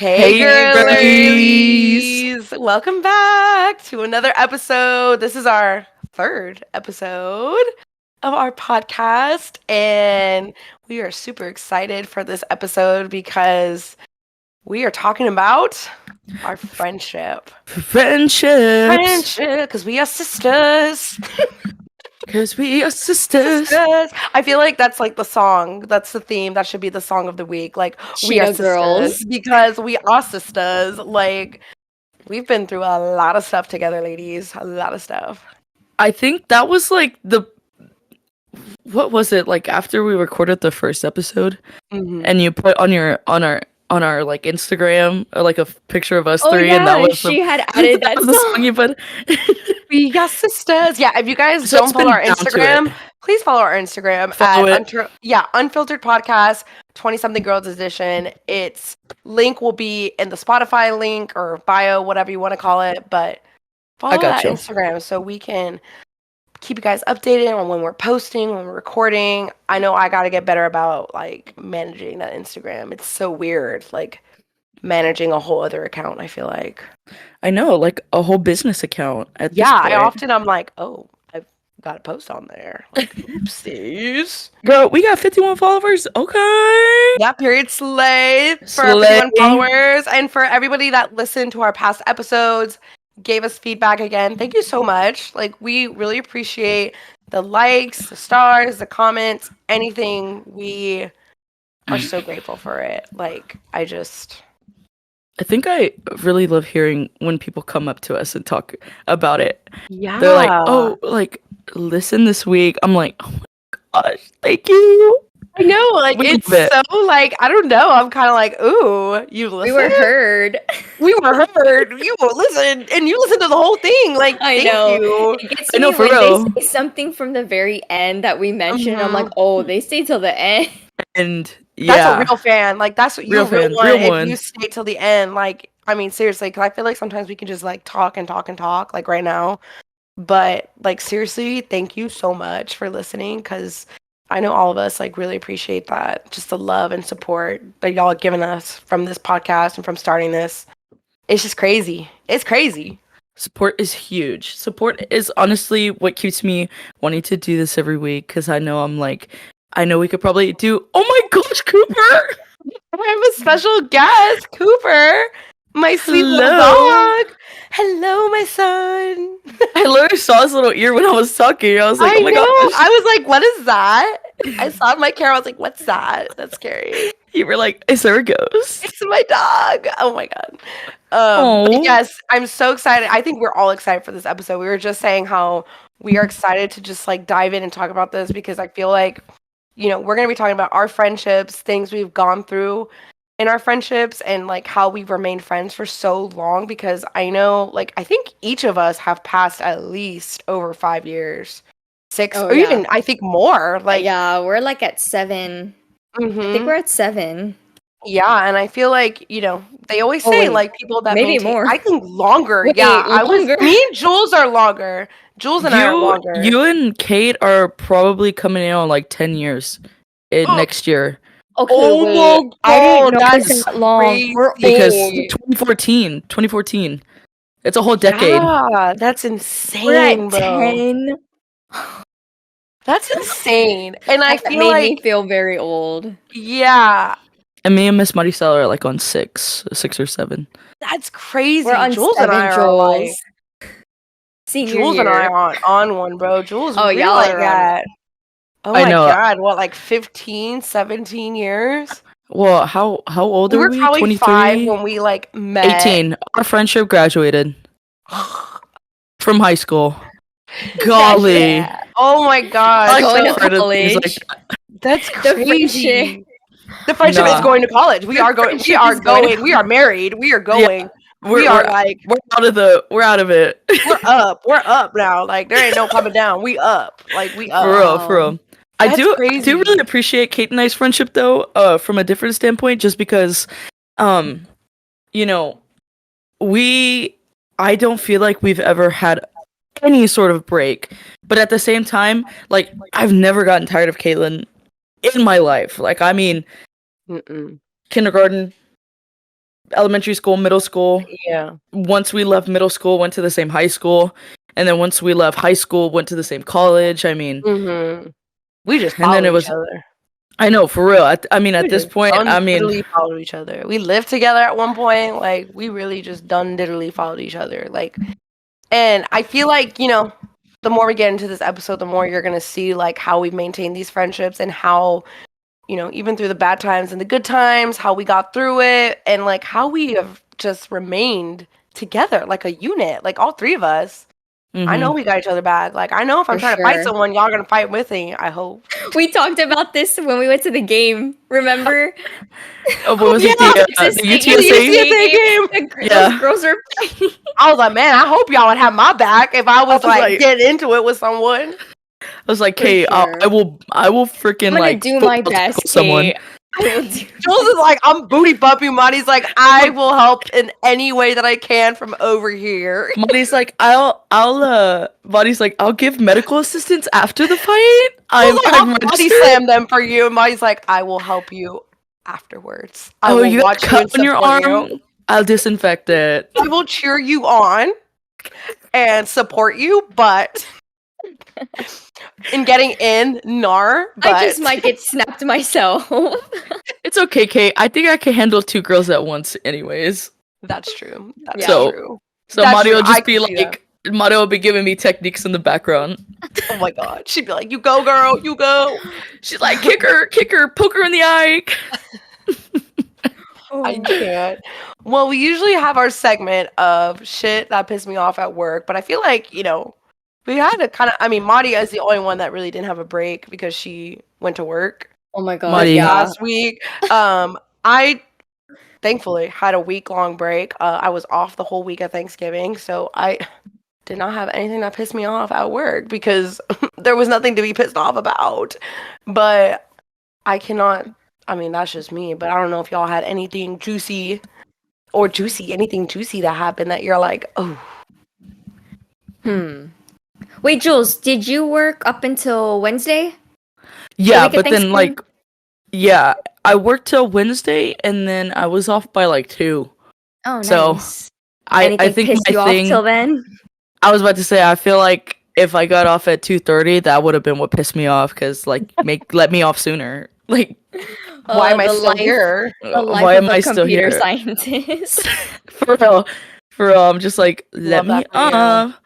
Hey, Hey girlies! girlies! Welcome back to another episode. This is our third episode of our podcast, and we are super excited for this episode because we are talking about our friendship. Friendships! Because we are sisters. Because we are sisters. Sisters. I feel like that's like the song. That's the theme. That should be the song of the week. Like, we are Cheetah sisters girls. because we are sisters. Like, we've been through a lot of stuff together, ladies. A lot of stuff. I think that was like the. What was it? Like after we recorded the first episode Mm-hmm. and you put on our like Instagram like a picture of us Oh three yeah, and that was she the, had added that was the song song. you put. We are sisters. Yeah, if you guys So don't it's follow been our down to Instagram, it. please follow our Instagram Follow at it. Unfiltered Podcast 20 something girls edition. Its link will be in the Spotify link or bio, whatever you want to call it. But follow got that you. Instagram so we can keep you guys updated on when we're posting, when we're recording. I know I got to get better about like managing that Instagram. It's so weird, like managing a whole other account. I feel like, I know, like a whole business account at yeah, this point. I'm like, oh, I've got a post on there. Like, oopsies. Girl, we got 51 followers. Okay. Yeah, period. Slay for our Slay. 51 followers and for everybody that listened to our past episodes, gave us feedback again. Thank you so much. Like, we really appreciate the likes, the stars, the comments, anything. We are so grateful for it. Like, I think I really love hearing when people come up to us and talk about it. yeah. They're like, "Oh, like listen this week." I'm like, "Oh my gosh, thank you." I know, like, We it's love it. so, like, I don't know. I'm kind of like, ooh, you listen? We were heard. We were heard. You will listen, and you listen to the whole thing. Like, I thank know. you. It gets I to know, me for when real. they say something from the very end that we mentioned. I'm like, Mhm. oh, they stay till the end. And That's yeah, a real fan. Like, that's what Real you're a real fan, one. real If one. you stay till the end, like, I mean, seriously, because I feel like sometimes we can just like talk and talk and talk, like right now. But like, seriously, thank you so much for listening, because I know all of us like really appreciate that, just the love and support that y'all have given us from this podcast and from starting this. It's just crazy. It's crazy. Support is huge. Support is honestly what keeps me wanting to do this every week because I know I know we could probably do. Oh my gosh, Cooper! I have a special guest, Cooper, my sweet little Hello. dog. Hello, my son. I literally saw his little ear when I was talking. I was like, I oh my know. gosh. I was like, what is that? I saw my camera. I was like, what's that? That's scary. You were like, is there a ghost? It's my dog. Oh my god. Aw. But yes, I'm so excited. I think we're all excited for this episode. We were just saying how we are excited to just like dive in and talk about this because I feel like, we're going to be talking about our friendships, things we've gone through in our friendships, and like how we've remained friends for so long, because I know, like, I think each of us have passed at least over 5 years, 6, Oh, or yeah. even I think more. Like, yeah, we're like at 7. I think mhm. we're at 7. Yeah, and I feel like, they always Oh, say, wait. like, people that Maybe maintain, more. I think longer. Wait, Yeah, longer? me and Jules are longer. Jules and I are longer. You and Kate are probably coming in on like 10 years next year. Okay, Oh wait. my I didn't God, know it was that's that long. We're Because old. 2014. It's a whole decade. Yeah, that's We're insane, at bro. 10. That's insane. And I That feel made me like, feel very old. yeah, And me and Miss Maricel are like on 6 or 7. that's crazy. We're on Jules 7, and I are like, Jules. Senior Jules year. and I are on one, bro. Jules, Oh, we're y'all like are on at, oh I my know. God, what, like 15, 17 years? Well, how old We are were we? probably 5 23? when we like met. 18. Our friendship graduated from high school. That's Golly. it. Oh my God. I like Going to to refer to things college. like that. That's The crazy. friendship. The friendship is Nah. going to college. We The are going. We friendship are is going to going. We are married. We are going. We're, We are we're, like, we're out of it. we're up. We're up now. Like, there ain't no coming down. We up. Like, we up. For real. I That's do crazy. really appreciate Kate and I's friendship though, from a different standpoint, just because you know, I don't feel like we've ever had any sort of break. But at the same time, like I've never gotten tired of Caitlin in my life. Like I mean, Mm-mm. kindergarten, elementary school, middle school. Yeah. Once we left middle school, went to the same high school, and then once we left high school, went to the same college. I mean, We just and then followed it each was. other. I know, for real. I mean, We at this just point, done I mean, diddly followed each other. We lived together at one point. Like, we really just done diddly followed each other. Like, and I feel like, the more we get into this episode, the more you're going to see, like, how we've maintained these friendships and how, even through the bad times and the good times, how we got through it and, like, how we have just remained together like a unit, like, all three of us. I know we got each other bad. Like, I know if I'm For trying to fight sure. someone, y'all gonna fight with me, I hope. We talked about this when we went to the game. Remember? what was it? Texas The State UTSA? game. Those girls were fighting. I was like, man, I hope y'all would have my back if I was like getting into it with someone. I was like, For "Hey, sure. I will freaking I'm gonna like do my football tackle best, someone." Kate. I will do. Jules is like, I'm booty bumping. Monty's like, I will help in any way that I can from over here. Marty's like, Marty's like, I'll give medical assistance after the fight. I'm I'll body registered. slam them for you. And Monty's like, I will help you afterwards. I Oh, will you got a watch you cut and on your support arm? you. I'll disinfect it. I will cheer you on and support you, but in getting in, but I just might get snapped myself. It's okay, Kate. I think I can handle two girls at once, anyways. That's true. That's So- true. So That's Mario true. will I just be can see that. like, Mario will be giving me techniques in the background. Oh my god. She'd be like, you go, girl, you go. She's like, kick her, poke her in the eye. I can't. Well, we usually have our segment of shit that pissed me off at work, but I feel like, we had to kind of, Madia is the only one that really didn't have a break because she went to work Oh my god! Marty. Yeah. last week. I thankfully had a week-long break. I was off the whole week of Thanksgiving, so I did not have anything that pissed me off at work because there was nothing to be pissed off about. But I cannot, that's just me, but I don't know if y'all had anything anything juicy that happened that you're like, oh. Wait, Jules, did you work up until Wednesday? Yeah, week of but then Thanksgiving? yeah, I worked till Wednesday and then I was off by like 2. Oh, So, nice. I Anything think pissed my you off thing. till then? I was about to say, I feel like if I got off at 2:30, that would have been what pissed me off. Cause like, let me off sooner. Like, Why am I the still life- here? The life why of am a I still computer here? scientist. For real, I'm just like, let Love me that for you. off.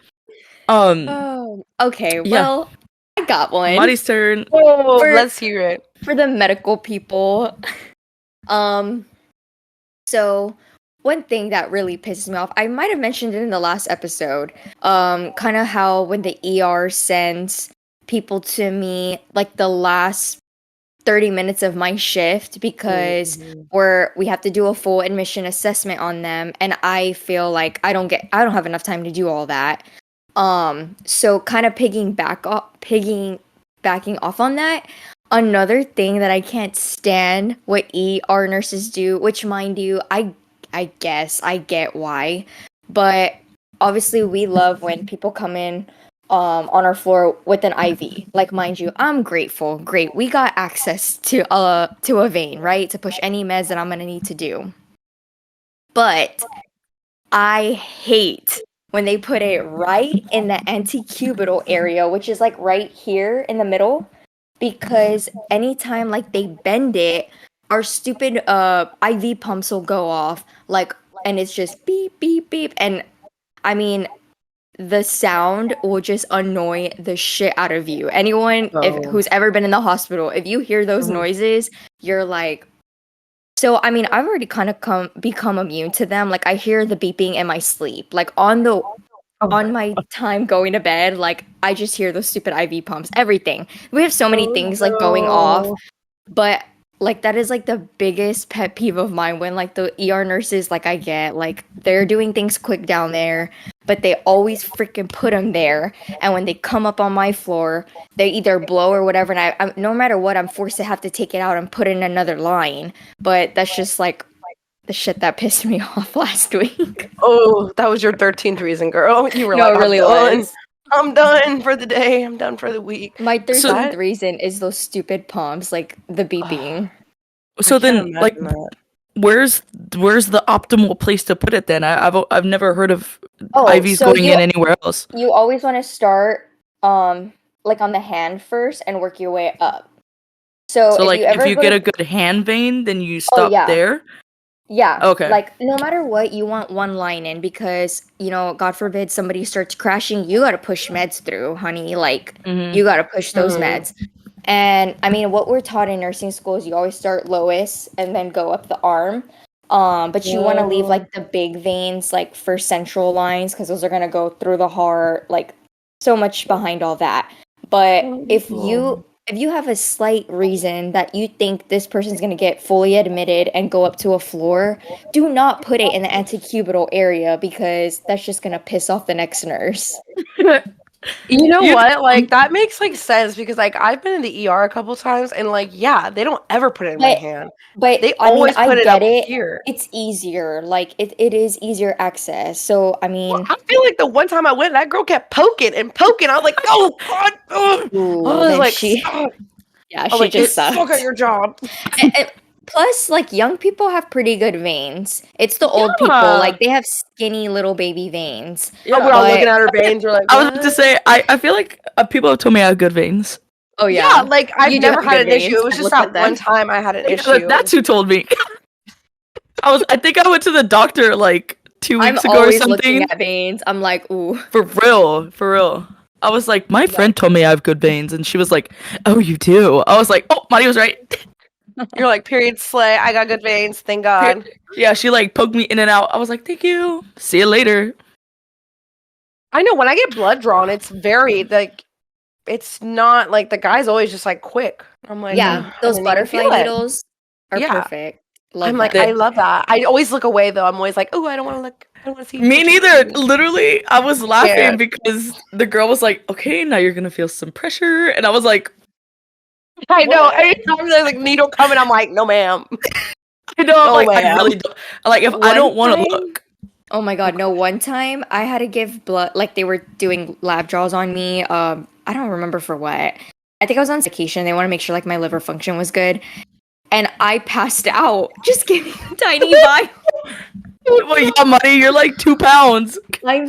Oh, okay. Yeah. Well, I got one Marty's turn. Oh, For- let's hear it. for the medical people. So one thing that really pisses me off, I might have mentioned it in the last episode. Kind of how when the ER sends people to me like the last 30 minutes of my shift because we have to do a full admission assessment on them, and I feel like I don't have enough time to do all that. So kind of piggybacking off on that. Another thing that I can't stand what ER nurses do, which mind you, I guess I get why, but obviously we love when people come in on our floor with an IV. Like, mind you, I'm grateful. Great. We got access to a vein, right? To push any meds that I'm gonna need to do. But I hate when they put it right in the antecubital area, which is like right here in the middle, because anytime like they bend it, our stupid IV pumps will go off, like, and it's just beep beep beep, and the sound will just annoy the shit out of you. Anyone who's ever been in the hospital, if you hear those noises, you're like. So I've already kind of become immune to them. Like, I hear the beeping in my sleep. Like on my time going to bed, like I just hear those stupid IV pumps. Everything. We have so many things like going off, but like that is like the biggest pet peeve of mine when like the ER nurses, like I get like they're doing things quick down there, but they always freaking put them there. And when they come up on my floor, they either blow or whatever, and I no matter what, I'm forced to have to take it out and put in another line. But that's just like the shit that pissed me off last week. Oh, that was your 13th reason, girl. You were No, like, it really I'm done. was. I'm done for the day. I'm done for the week. My 13th So- reason is those stupid pumps, like the beeping. So I can't then, like, imagine that. where's the optimal place to put it then? I've never heard of Oh, IVs so going in anywhere else. you always want to start like on the hand first and work your way up. So So if like you if ever you go get to a good hand vein, then you oh stop yeah, there. yeah, Okay. like no matter what, you want one line in because God forbid somebody starts crashing, you gotta push meds through, honey. Like Mm-hmm. you gotta push those Mhm. meds. And I mean, what we're taught in nursing school is you always start lowest and then go up the arm. But you want to leave Whoa. like the big veins like for central lines because those are gonna go through the heart. Like so much behind all that. But if you have a slight reason that you think this person's gonna get fully admitted and go up to a floor, do not put it in the antecubital area because that's just gonna piss off the next nurse. You know You what? Like that makes like sense because like I've been in the ER a couple times and like yeah, they don't ever put it in my But hand. but They I mean, always I put it get up it. here. It's easier. Like it is easier access. So I Well, mean, I feel like the one time I went, that girl kept poking and poking. I was like, oh god, ugh. I ooh, was then like, she stop. yeah, I was she like, just get the fuck at sucked. your job. And plus, like young people have pretty good veins. It's the old people, Yeah. like they have skinny little baby veins. Oh, we're yeah. all looking But at her veins. We're like, I was about to what? say I feel like people have told me I have good veins. oh Yeah, yeah, like I've you do never have had good an issue. veins. It was I've just looked at that one them. time I had an Yeah, issue. that's who told me. I think I went to the doctor like two I'm weeks ago or always looking something. at veins. I'm like, ooh. For real, for real. I was like, my friend Like, told me I have good veins, and she was like, "Oh, you do." I was like, "Oh, Mari was right." You're like, period slay. I got good veins. Thank God. Yeah, she like poked me in and out. I was like, "Thank you. See you later." I know when I get blood drawn, it's very like it's not like the guy's always just like quick. I'm like, yeah, "Ugh," I those didn't even butterfly feel it. needles are Yeah. perfect. I'm Love like, them. I The, love that. I always look away though. I'm always like, oh, I don't want to look. I don't want to see Me what you're neither. doing. Literally, I was Yeah. laughing because the girl was like, "Okay, now you're gonna feel some pressure," and I was like, I know. "What?" Anytime there's like needle coming, I'm like, no, ma'am. I know. I'm No, like, I ma'am. really don't. Like, if I One don't want to time, look, oh my god, no, one time I had to give blood, like they were doing lab draws on me. I don't remember for what. I think I was on vacation. They want to make sure like my liver function was good. And I passed out just giving a tiny vial. well, yeah, money, you're like 2 pounds. I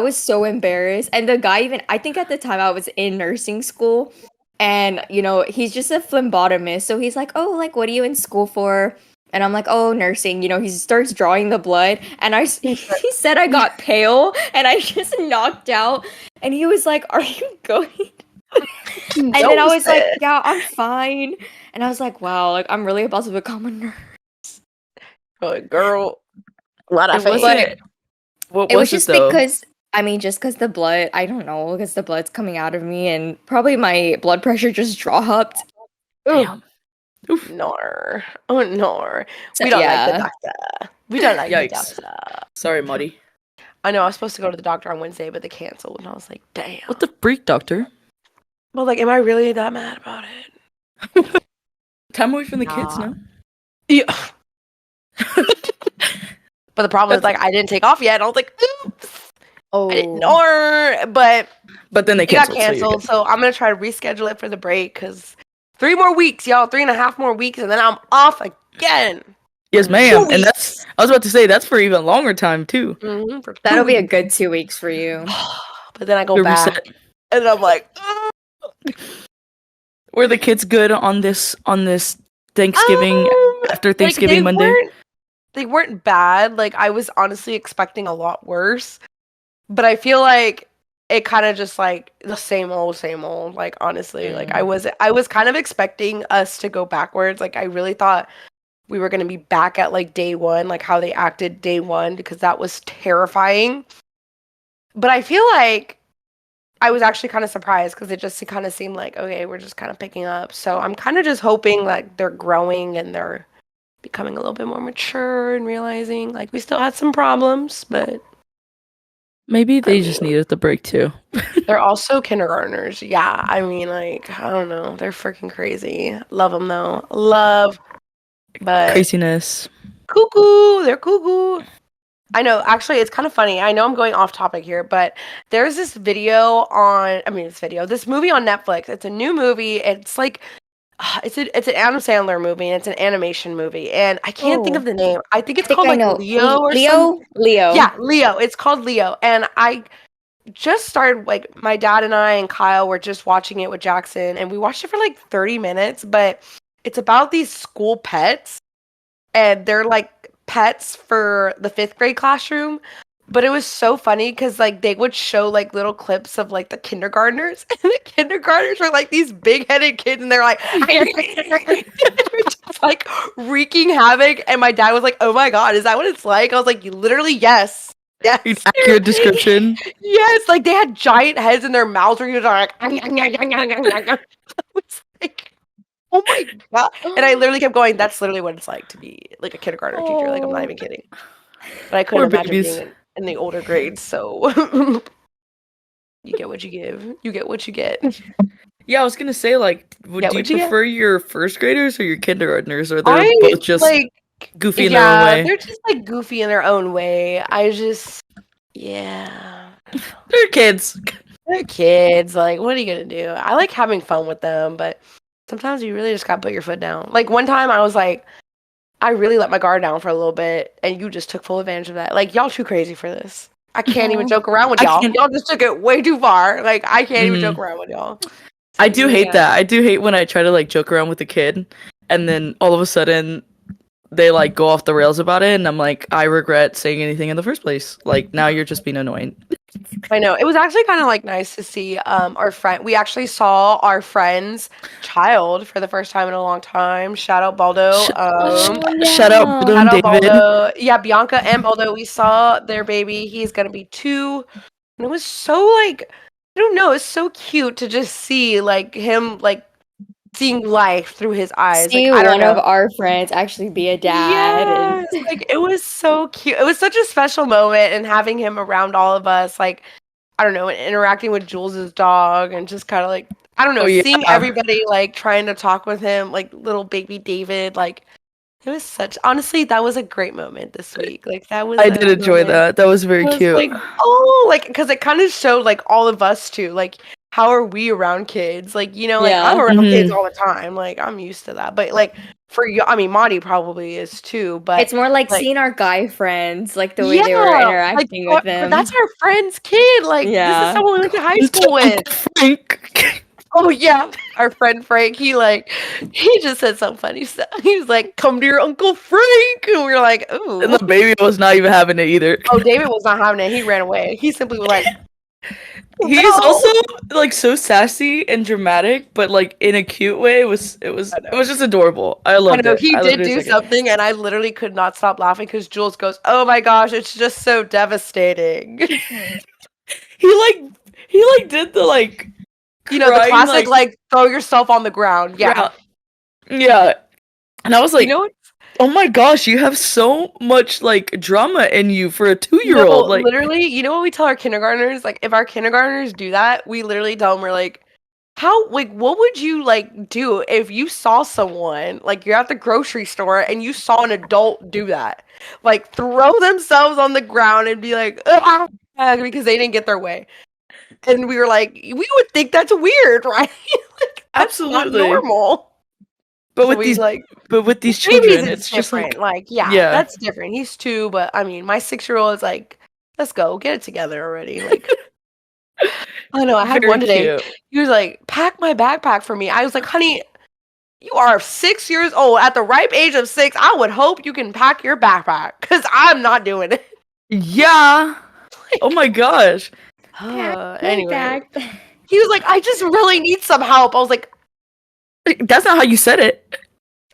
was so embarrassed. And the guy even, I think at the time I was in nursing school and, he's just a phlebotomist. So he's like, oh, like, what are you in school for? And I'm like, oh, nursing. He starts drawing the blood. And he said I got pale and I just knocked out. And he was like, are you going? And then I Knows was like, it. yeah, I'm fine. And I was like, wow, like, I'm really about to become a nurse. Like, girl, what a It face. wasn't. What It was was it just though? because just because the blood, I don't know, because the blood's coming out of me and probably my blood pressure just dropped. Ooh, Damn. Oof. nor. Oh, nor. So We don't like the yeah. doctor. We don't like the Yikes. doctor. Sorry, Muddy. I know I was supposed to go to the doctor on Wednesday, but they canceled. And I was like, damn. What the freak, doctor? Well, like, am I really that mad about it? Time away from the kids Nah. now. Yeah. But the problem is, like, I didn't take off yet. And I was like, oops. I didn't Oh. know. But But then they it got canceled. So you're canceled. good. So I'm going to try to reschedule it for the break because 3 more weeks, y'all. 3.5 more weeks. And then I'm off again. Yes, For ma'am. 2 And weeks. I was about to say that's for even longer time too. For 2 That'll be a weeks. good 2 weeks for you. But then I go The back. reset. And I'm like, "Ugh." Were the kids good on this Thanksgiving after Thanksgiving like, Monday? they weren't bad. Like I was honestly expecting a lot worse. But I feel like it kind of just like the same old. Like honestly, like I was kind of expecting us to go backwards. Like I really thought we were gonna be back at like day one, like how they acted day one, because that was terrifying. But I feel like I was actually kind of surprised because it just kind of seemed like, okay, we're just kind of picking up. So I'm kind of just hoping like they're growing and they're becoming a little bit more mature and realizing like we still had some problems, but Maybe I they mean, just needed the break too. they're also kindergartners. Yeah, I mean, like, I don't know. They're freaking crazy. Love them though. Love, but Craziness. cuckoo. They're cuckoo. I know, actually, it's kind of funny. I know I'm going off topic here, but there's this movie on Netflix. It's a new movie. It's like, it's an Adam Sandler movie and it's an animation movie and I can't think Oh, of the name. I think I it's think called I like know. Leo or some. Leo? Leo. Yeah, Leo. It's called Leo and I just started like my dad and I and Kyle were just watching it with Jackson and we watched it for like 30 minutes, but it's about these school pets and they're like pets for the 5th grade classroom. But it was so funny because like they would show like little clips of like the kindergartners, and the kindergartners were like these big-headed kids, and they're like, they're just like wreaking havoc. And my dad was like, "Oh my god, is that what it's like?" I was like, "Literally, yes, An yes, accurate description. yes." Like they had giant heads in their mouths, where you were like, I was like, "Oh my god!" And I literally kept going. That's literally what it's like to be like a kindergartner teacher. Like I'm not Oh. even kidding. But I couldn't Poor imagine being babies. in the older grades, so you get what you give. You get what you get. Yeah, I was gonna say, like, Get do you what you get. prefer your first graders or your kindergartners, or they're I both just like, goofy in their own yeah, way? they're just like goofy in their own way. I just, yeah, They're kids. they're kids. Like, what are you gonna do? I like having fun with them, but sometimes you really just gotta put your foot down. Like one time, I was like, I really let my guard down for a little bit, and you just took full advantage of that. Like, y'all too crazy for this. I can't even Oh. joke around with I y'all. can't. Y'all just took it way too far. Like, I can't even Mhm. joke around with y'all. I So do you hate got that. I do hate when I try to like joke around with a kid, and then all of a sudden they like go off the rails about it, and I'm like, I regret saying anything in the first place. Like now you're just being annoying. I know. It was actually kind of like nice to see our friend. We actually saw our friend's child for the first time in a long time. Shout out Baldo. Sh- Oh Shout out Baldo yeah. and Shout out David. Baldo. Yeah, Bianca and Baldo. We saw their baby. He's gonna be 2, and it was so like I don't know. It's so cute to just see like him like seeing life through his eyes. Like See I don't one of know. our friends actually be a dad and Yes, like it was so cute. It was such a special moment, and having him around all of us, like I don't know, and interacting with Jules's dog, and just kind of like I don't Oh know, yeah, seeing everybody like trying to talk with him, like little baby David, like it was such. Honestly, that was a great moment this week. Like that was I a did enjoy moment. that. That was I very was cute. like, oh, like because it kind of showed like all of us too, like how are we around kids? Like like I'm yeah. around kids Hmm. all the time, like I'm used to that. But like for you, I mean, Monty probably is too. But It's more like like, seeing our guy friends, like the way yeah, they were like interacting with but that's them. our friend's kid. Like this is Yeah. someone we went to high Uncle school with. Frank. Oh yeah, our friend Frank. He just said some funny stuff. He was like, "Come to your Uncle Frank," and we were like, And "Ooh." the baby was not even having it either. Oh, David was not having it. He ran away. He simply was like, He's "No." also like so sassy and dramatic, but like in a cute way. I It know. was just adorable. I I loved know it. he I loved did every do second. something, and I literally could not stop laughing because Jules goes, "Oh my gosh, it's just so devastating." He like did the like The crying classic like like throw yourself on the ground. Yeah. yeah, yeah. And I was You like, know what? oh my gosh, you have so much like drama in you for a 2 year No, old. Like literally, you know what we tell our kindergartners? Like, if our kindergartners do that, we literally tell them, we're like, how, like, what would you, like, do if you saw someone, like, you're at the grocery store and you saw an adult do that? Like, throw themselves on the ground and be like, "Ah," because they didn't get their way. And we were like, we would think that's weird, right? Like, that's not absolutely. normal. But So with we, these like, but with these babies, children, it's it's just different. like Like, yeah, yeah, that's different. He's 2, but I mean, my 6-year-old is like, let's go, get it together already. Like, I don't know. I had very one today. cute. He was like, pack my backpack for me. I was like, honey, you are 6 years old. At the ripe age of 6, I would hope you can pack your backpack because I'm not doing it. Yeah. Oh Like, my gosh. My anyway, back. he was like, I just really need some help. That's not how you said it.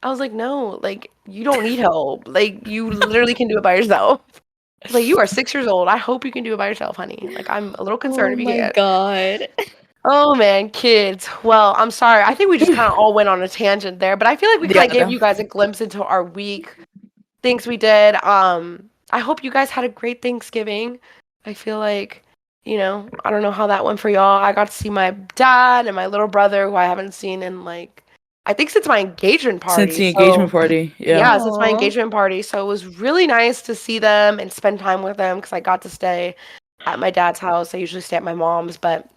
I was like, no, like, you don't need help. Like, you literally can do it by yourself. Like, you are 6 years old. I hope you can do it by yourself, honey. Like, I'm a little concerned Oh if you my can't. god. Oh man, kids. Well, I'm sorry. I think we just kind of all went on a tangent there, but I feel like we Yeah, kind of gave no. you guys a glimpse into our week, things we did. I hope you guys had a great Thanksgiving. I feel like, I don't know how that went for y'all. I got to see my dad and my little brother, who I haven't seen in like, I think since my engagement Since party. the So engagement party. Yeah. yeah, since my Aw. engagement party. So it was really nice to see them and spend time with them because I got to stay at my dad's house. I usually stay at my mom's, but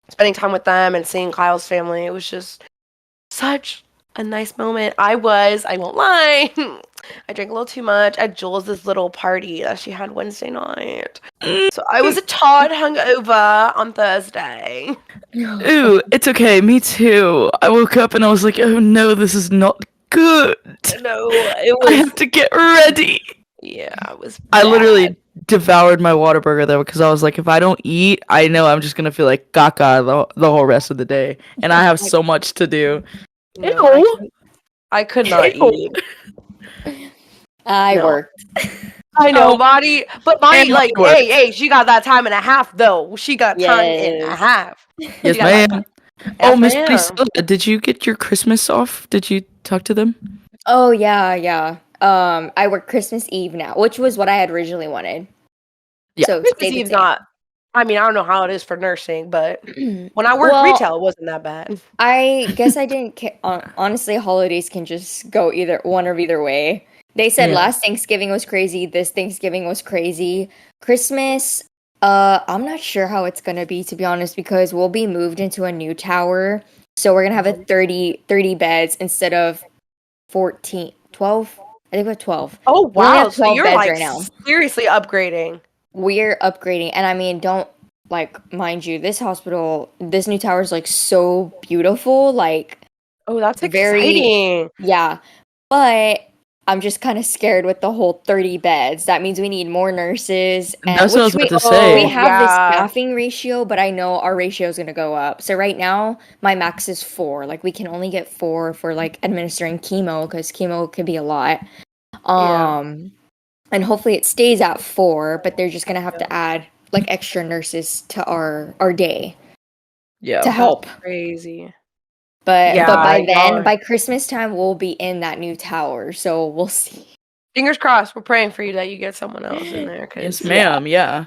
spending time with them and seeing Kyle's family, it was just such a nice moment. I won't lie. I drank a little too much at Jules' little party that she had Wednesday night. So I was a tad hungover on Thursday. Ooh, it's okay. Me too. I woke up and I was like, oh no, this is not good. No, it I was. have to get ready. Yeah, it was. I bad. literally devoured my Whataburger though because I was like, if I don't eat, I know I'm just gonna feel like caca the whole rest of the day, and I have so much to do. No, I could not Ew. eat. I No. worked. I know, Oh. Maddie, but Maddie, And like, work. hey, she got that time and a half, though. She got time and a Yes. half. Yes, She got that ma'am. time. Oh, Yes, Miss ma'am. Priscilla, did you get your Christmas off? Did you talk to them? Oh yeah. I work Christmas Eve now, which was what I had originally wanted. Yeah. So Christmas stay the Eve's not. I mean, I don't know how it is for nursing, but same. when I worked Well, retail, it wasn't that bad. I guess I didn't. Honestly, holidays can just go either one or either way. They said Yeah. last Thanksgiving was crazy. This Thanksgiving was crazy. Christmas, I'm not sure how it's gonna be, to be honest, because we'll be moved into a new tower. So we're gonna have a 30 beds instead of 14, 12. I think we're 12. Oh, We only wow. have So 12 you're beds like right now. seriously upgrading. We're upgrading, and I mean, don't mind you, this hospital, this new tower is like so beautiful, like Oh, that's very exciting. yeah. But I'm just kind of scared with the whole 30 beds. That means we need more nurses, and That's what I was which about to we say. have this yeah. staffing ratio, but I know our ratio is gonna go up. So right now, my max is 4. Like we can only get 4 for like administering chemo because chemo can be a lot. And hopefully it stays at 4, but they're just gonna have to add like extra nurses to our day Yeah. to help. Crazy. But Yeah, by y'all then, are- by Christmas time, we'll be in that new tower, so we'll see. Fingers crossed. We're praying for you that you get someone else in there. Yes, 'Cause ma'am. Yeah.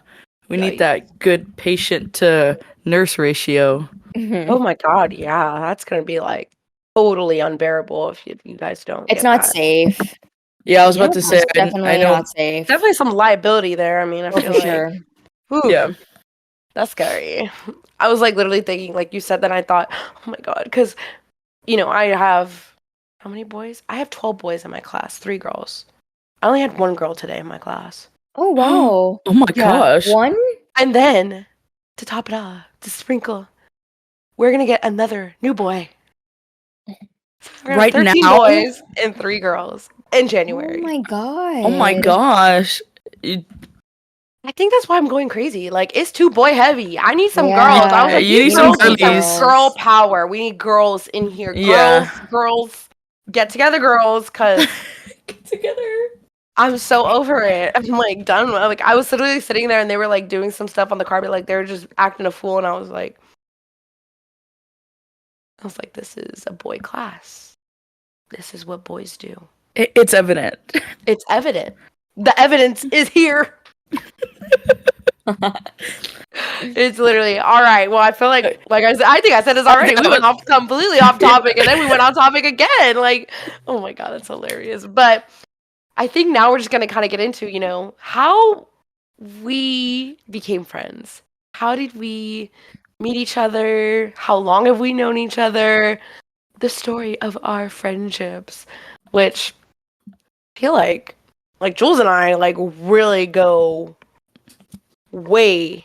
We Yeah, need that good patient to nurse ratio. Mhm. Oh my God, yeah, that's gonna be like totally unbearable if you guys don't. It's get not that. safe. Yeah, I was about to say, It's I definitely know. not safe. Definitely some liability there. I mean, I Oh, feel for like, sure. oof, Yeah. that's scary. I was like literally thinking, like you said that, I thought, oh my God, because I have how many boys? I have 12 boys in my class, 3 girls. I only had 1 girl today in my class, Oh wow. Oh my Yeah. gosh. One? and then to top it off, to sprinkle, we're gonna get another new boy. So we're gonna have Right 13 now? boys and 3 girls in Oh January. my god. Oh my gosh. I think that's why I'm going crazy. Like, it's too boy heavy. I need some Yeah, girls. I was like, you these need some girls need some girlies. girl power. We need girls in here. Yeah. Girls, get together, girls, because Get together. I'm so over it. I'm like done. Like, I was literally sitting there and they were like doing some stuff on the carpet. Like, they were just acting a fool. And I was like, this is a boy class. This is what boys do. It's evident. It's evident. The evidence is here. It's literally all right. Well, I feel like I said, I think I said this already. We went off completely off topic, and then we went on topic again. Like, oh my God, that's hilarious. But I think now we're just gonna kind of get into, how we became friends. How did we meet each other? How long have we known each other? The story of our friendships, which I feel like Jules and I really go way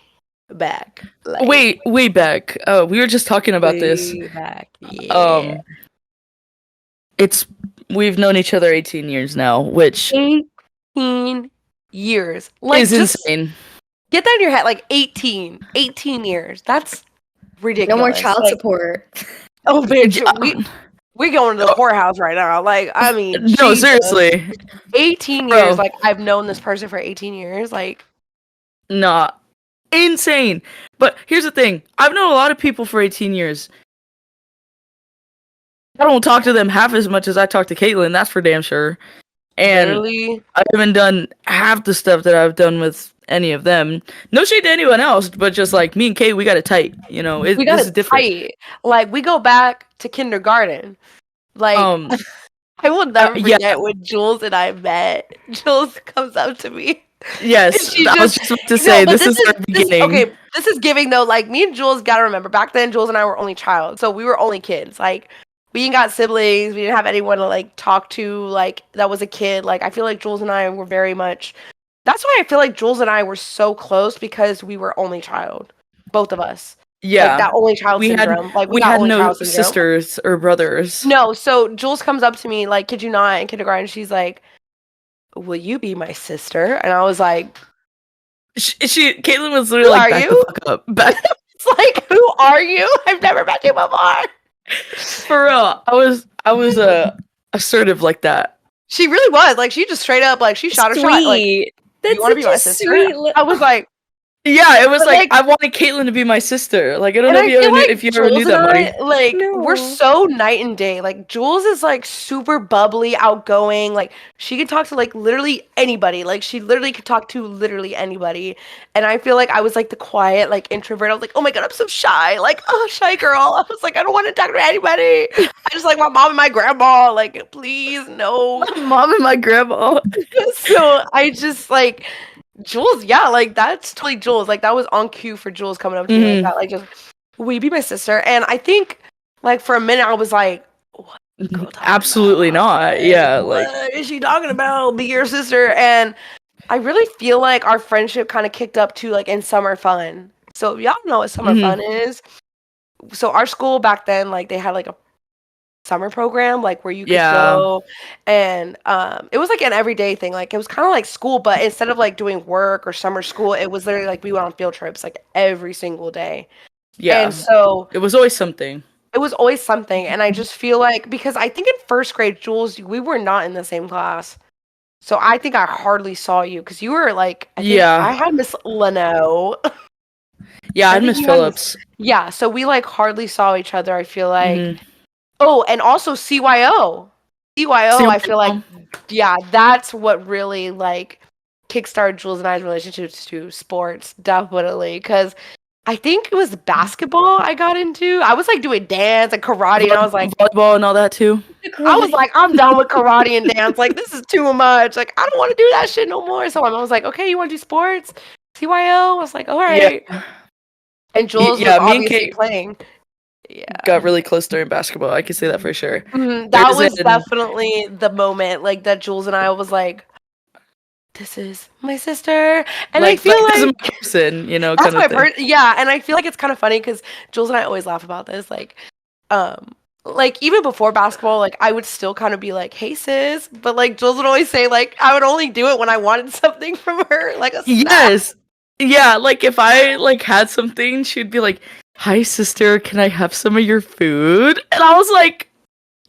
back. Way back. We were just talking about this. Way back. Yeah. We've known each other 18 years now, which 18 years. is Just insane. get that in your head. 18 years. That's ridiculous. No more child support. Oh, bitch. Yeah. We going to the courthouse right now. I mean, No, Jesus. seriously. 18 Bro. years. I've known this person for 18 years. Nah. Insane. But here's the thing. I've known a lot of people for 18 years. I don't talk to them half as much as I talk to Caitlin, that's for damn sure. And literally. I haven't done half the stuff that I've done with any of them. No shade to anyone else, but just me and Kate, we got it tight. We got this is it different. tight. We go back to kindergarten. I will never yeah. forget when Jules and I met. Jules comes up to me. Yes, She I was just about to say, this is our beginning. Okay, this is giving though. Me and Jules gotta remember back then. Jules and I were only child, so we were only kids. we ain't got siblings. We didn't have anyone to like talk to like that was a kid. Like I feel like Jules and I were very much. That's why I feel like Jules and I were so close because we were only child, both of us. Like Yeah. that only child We had syndrome. Like we we got had only no child syndrome. sisters or brothers. No, so Jules comes up to me like, kid you not, in kindergarten. She's like, "Will you be my sister?" And I was like, Caitlin was "Who literally like, are back the you?" fuck up. Back It's like, "Who are you? I've never met you before." for real. I was assertive like that. She really was. Like she just straight up like she shot her shot. Like, Sweet. "You That's want to be such my a sister?" sweet. I was like, Yeah, it was but, like, like, I wanted Caitlin to be my sister. Like I don't and know I if you feel ever knew, like if you ever Jules knew and that, I, Marty. like, we're No. so night and day. Like, Jules is, like, super bubbly, outgoing. Like, she can talk to, like, literally anybody. Like, she literally could talk to literally anybody. And I feel like I was, like, the quiet, like, introvert. I was like, oh my God, I'm so shy. Like, oh, shy girl. I was like, I don't want to talk to anybody. I just like my mom and my grandma. Like, please, no. My mom and my grandma. So I just, like, Jules, yeah, like that's totally Jules. Like that was on cue for Jules coming up to me like Mhm. that. Like just, will you be my sister? And I think like for a minute I was like, what is girl talking Absolutely about? not. Like, Yeah, like what is she talking about? Be your sister. And I really feel like our friendship kind of kicked up to like in summer fun. So y'all know what summer mhm. fun is. So our school back then, like they had like a summer program like where you could Yeah. go and it was like an everyday thing. Like it was kind of like school, but instead of like doing work or summer school, it was literally like we went on field trips like every single day. And Yeah. so It was always something. it was always something. And I just feel like because I think in first grade, Jules, we were not in the same class. So I think I hardly saw you because you were like, I think I Yeah. had Miss Leno. Yeah, I I'd think miss you had Miss, Phillips. yeah. So we like hardly saw each other, I feel like. Mhm. Oh, and also CYO. See CYO, what I feel like, yeah, that's what really like kickstarted Jules and I's relationships to sports, definitely. Because I think it was basketball I got into. I was like doing dance and karate, and I was like, volleyball and all that too. I'm done with karate and dance. Like, this is too much. Like, I don't want to do that shit no more. So my mom was like, okay, you want to do sports? CYO? I was like, all Yeah. right. And Jules was Yeah, me and obviously Kate playing. Yeah. got really close during basketball. I can say that for sure. That There's was an definitely the moment, like that Jules and I was like, "This is my sister," and I like feel this is like my person, that's kind of my thing. yeah, and I feel like it's kind of funny because Jules and I always laugh about this, like even before basketball, like I would still kind of be like, "Hey sis," but like Jules would always say like I would only do it when I wanted something from her, like a snack. Yes. Yeah, like if I like had something, she'd be like, "Hi sister, can I have some of your food?" And I was like,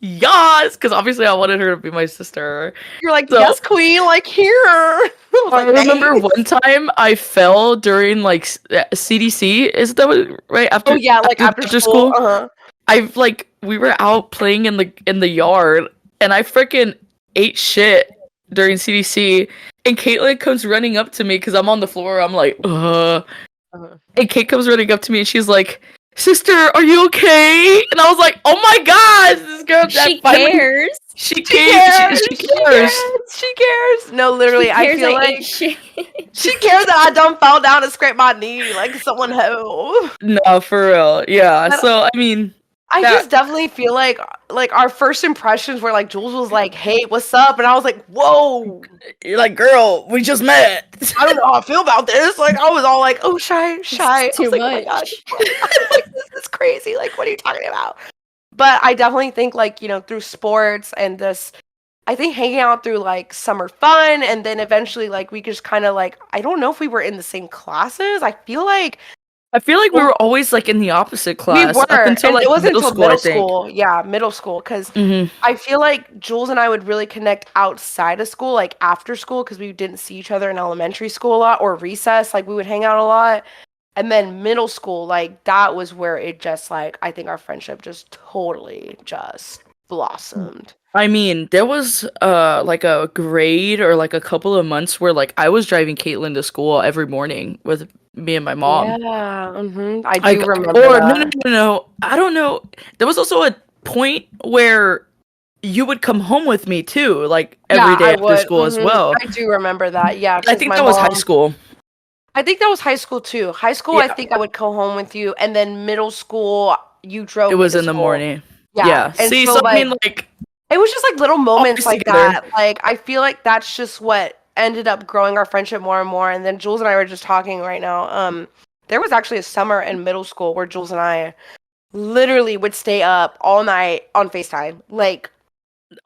"Yes," because obviously I wanted her to be my sister. You're like, So "Yes, queen," like here. I was I like, remember "Thanks." one time I fell during like CDC. Is that right Oh yeah, like after after school. school? I've like we were out playing in the yard and I freaking ate shit during CDC and Caitlin comes running up to me because I'm on the floor. I'm like, and Kate comes running up to me and she's like, "Sister, are you okay?" And I was like, "Oh my god, this girl She that finally cares. she She came, cares. she She cares." cares. She cares. No, She literally, I cares. feel I ate like shit. she cares that I don't fall down and scrape my knee like someone who. No, for real. Yeah. But So I mean I that just definitely feel like our first impressions were like Jules was like, "Hey, what's up?" And I was like, "Whoa, you're like, girl, we just met. I don't know how I feel about this." Like I was all like, "Oh, shy, shy." I Too was like, "Oh my god, much. like this is crazy. Like, what are you talking about?" But I definitely think like through sports and this I think hanging out through like summer fun and then eventually like we just kind of like I don't know if we were in the same classes. I feel like I feel like we were always like in the opposite we class were, up until and it like wasn't middle until school, I middle think. school. Yeah, middle school because Hmm. I feel like Jules and I would really connect outside of school, like after school, because we didn't see each other in elementary school a lot or recess. Like we would hang out a lot. And then middle school, like that was where it just like I think our friendship just totally just blossomed. I mean, there was like a grade or like a couple of months where like I was driving Caitlin to school every morning with me and my mom. Yeah, I I do remember or no, no, that. no, no. I don't know. There was also a point where you would come home with me too, like every Yeah, day I after would. school as well. I do remember that. Yeah, I because think my that was high mom. school. I think that was high school too. High school, I Yeah, think I would go home with you, and then middle school, you it drove me was to in the school. morning. Yeah. And See, so so I like mean, like, it was just like little moments always like together. that. Like I feel like that's just what ended up growing our friendship more and more. And then Jules and I were just talking right now. There was actually a summer in middle school where Jules and I literally would stay up all night on FaceTime. Like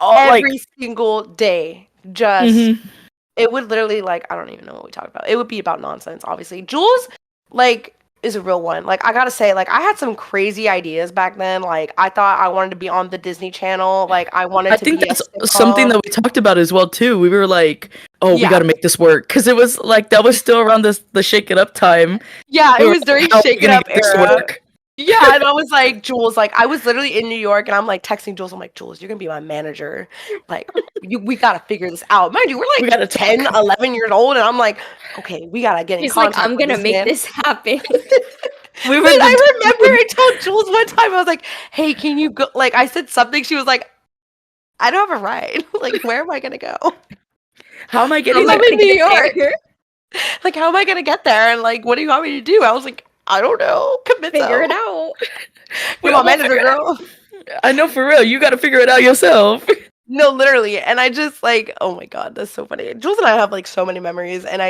All like, every single day. Just mm-hmm. it would literally like I don't even know what we talked about. It would be about nonsense, obviously. Jules like is a real one. Like I gotta say, like I had some crazy ideas back then. Like I thought I wanted to be on the Disney Channel. Like I wanted I to think be a that's something sitcom. that we talked about as well too. We were like, "Oh, we got Yeah, to make this work," because it was like that was still around the Shake It Up time. yeah. It We were was like, during "How are we Shake It gonna Up get this to era. work? Yeah, and I was like, Jules, like I was literally in New York, and I'm like texting Jules. I'm like, Jules, you're gonna be my manager. Like, we gotta figure this out. Mind you, we're We like got to 10, talk." 11 years old, and I'm like, okay, we gotta get in He's like, contact I'm with gonna this make man. this happen. We And were the I remember I told Jules one time, I was like, hey, can you go? Like, I said something. She was like, I don't have a ride. Like, where am I going to go? How am I How getting am I I'm there? in gonna New get York. there? Like, how am I going to get there? And, like, what do you want me to do? I was like, I don't know. Figure Commit it out. You're my We'll manager, figure it girl. out. I know for real. You got to figure it out yourself. No, literally. And I just, like, oh my God, that's so funny. Jules and I have, like, so many memories. And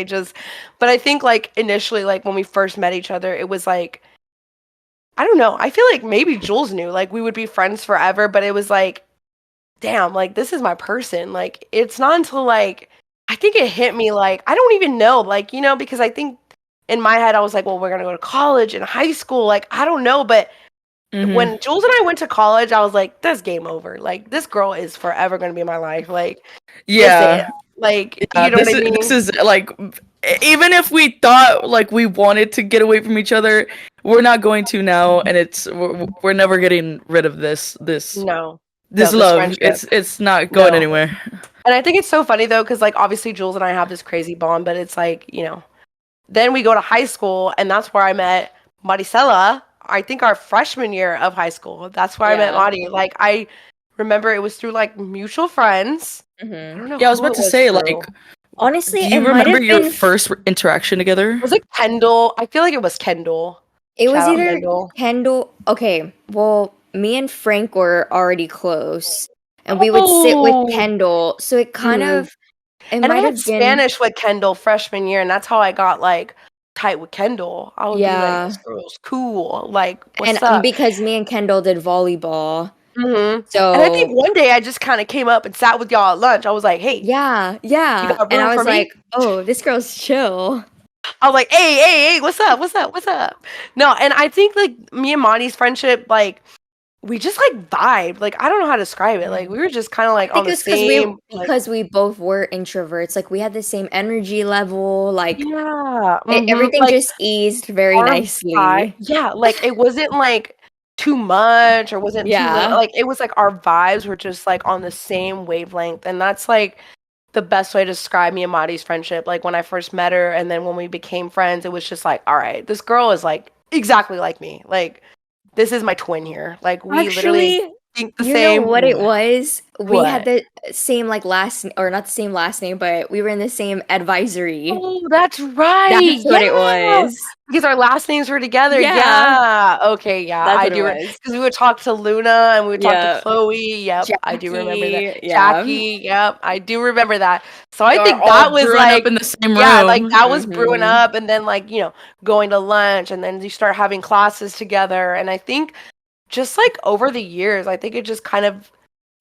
but I think, like, initially, like, when we first met each other, it was like, I don't know. I feel like maybe Jules knew, like, we would be friends forever, but it was like, damn, like this is my person. Like it's not until like I think it hit me like I don't even know, like, because I think in my head I was like, well, we're gonna go to college and high school. Like, I don't know. But Mm-hmm. when Jules and I went to college, I was like, that's game over. Like this girl is forever gonna be in my life. Like, this is Yeah. like, Yeah, you know what I this mean? is like even if we thought like we wanted to get away from each other, we're not going to now, and we're never getting rid of No. No, this this love. friendship. It's not going No. anywhere. And I think it's so funny though, because like obviously Jules and I have this crazy bond, but it's like, then we go to high school, and that's where I met Maricela. I think our freshman year of high school. That's where I met Yeah. Mari. Like I remember it was through like mutual friends. I Hmm. don't know Yeah, I was who about it to was say through. like, Honestly, do it you might remember have your been. first interaction together? Was it Kendall? I feel like it was Kendall. It was Shout out either Kendall. Kendall. Okay, well, me and Frank were already close, and we would sit with Oh. Kendall. So it kind Mhm. of. It And I might had have been. Spanish with Kendall freshman year, and that's how I got like tight with Kendall. I would be like, Yeah. this girl's cool. Like, And what's up? because me and Kendall did volleyball. And I think So one day I just kind of came up and sat with y'all at lunch. I was like, hey, yeah, you yeah. got And room I for was me? like, oh, this girl's chill. I was like, hey, what's up? What's up? What's up? No, and I think like me and Monty's friendship, like we just like vibe. Like I don't know how to describe it. Yeah. Like we were just kind of I like on think it the was because we same like both were introverts. Like we had the same energy level. Like yeah, everything like just eased very our vibe. nicely. Yeah, like it wasn't like too much or wasn't too little. Yeah. Like it was like our vibes were just like on the same wavelength, and that's like the best way to describe me and Madi's friendship. Like when I first met her, and then when we became friends, it was just like, all right, this girl is like exactly like me. Like this is my twin here. Like we literally Actually, think the you know same. what it was? We had What? the same like last or not the same last name, but we were in the same advisory. Oh, that's right. That's what it Yeah. was. Because our last names were together. Yeah, Yeah. Okay. Yeah. that's I what it do. was. Because we would talk to Luna and we would talk to Yeah. Chloe. Yep. I do remember that. Jackie, yeah. Jackie. Yep. I do remember that. So I We are think that all was growing up like, in the same yeah, like room. that was brewing Mhm. up. And then, like, going to lunch and then you start having classes together. And I think just like over the years, I think it just kind of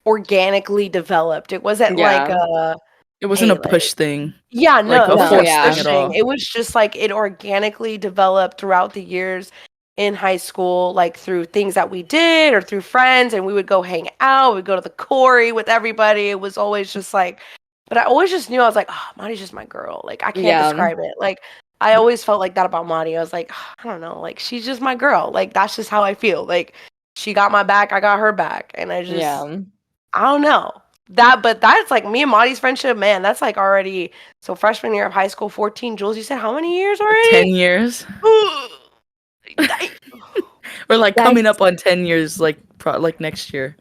organically developed. It wasn't like Yeah. It wasn't hey, a like, push thing, yeah, like no, it a No, wasn't a forced thing yeah. at pushing. all. It was just like it organically developed throughout the years in high school, like through things that we did or through friends, and we would go hang out. We'd go to the Corey with everybody. It was always just like, but I always just knew I was like, oh, Monty's just my girl. Like I can't Yeah. describe it. Like I always felt like that about Monty. I was like, I don't know, like she's just my girl. Like that's just how I feel. Like she got my back, I got her back, and Yeah. I don't know. But that's like me and Monty's friendship, man. That's like already so freshman year of high school, 14. Jules, you said how many years 10 already? years. I- We're like coming That's up on 10 years like like next year.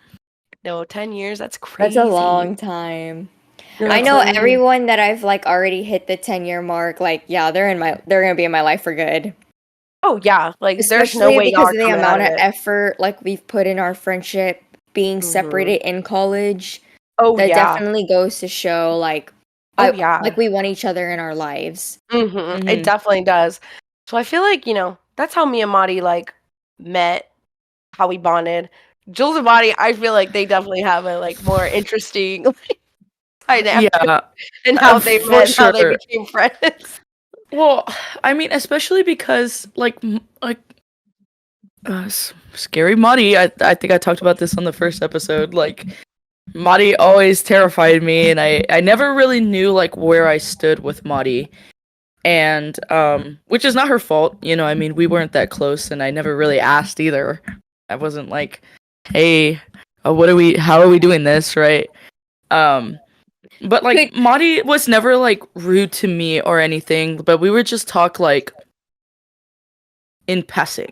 no, 10 years. That's that's a crazy. long time. No, I that's know literally. everyone that I've like already hit the 10-year mark, like yeah, they're gonna be in my life for good. Oh yeah, like there's no Especially way y'all because are of the coming out amount of of it. effort like we've put in our friendship being Mhm. separated in college, Oh, that yeah. definitely goes to show like Oh, I yeah. like we want each other in our lives. It Mhm. definitely does. So I feel like, that's how me and Madi, like, met, how we bonded. Jules and Madi, I feel like they definitely have a, like, more interesting dynamic Yeah, in how they for met and how they sure. became friends. Well, I mean, especially because scary Madi. I think I talked about this on the first episode. Like Madi always terrified me, and I never really knew like where I stood with Madi, and which is not her fault. I mean, we weren't that close, and I never really asked either. I wasn't like, hey, how are we doing this, right? Um, but Could like Madi was never like rude to me or anything, but we would just talk like in passing.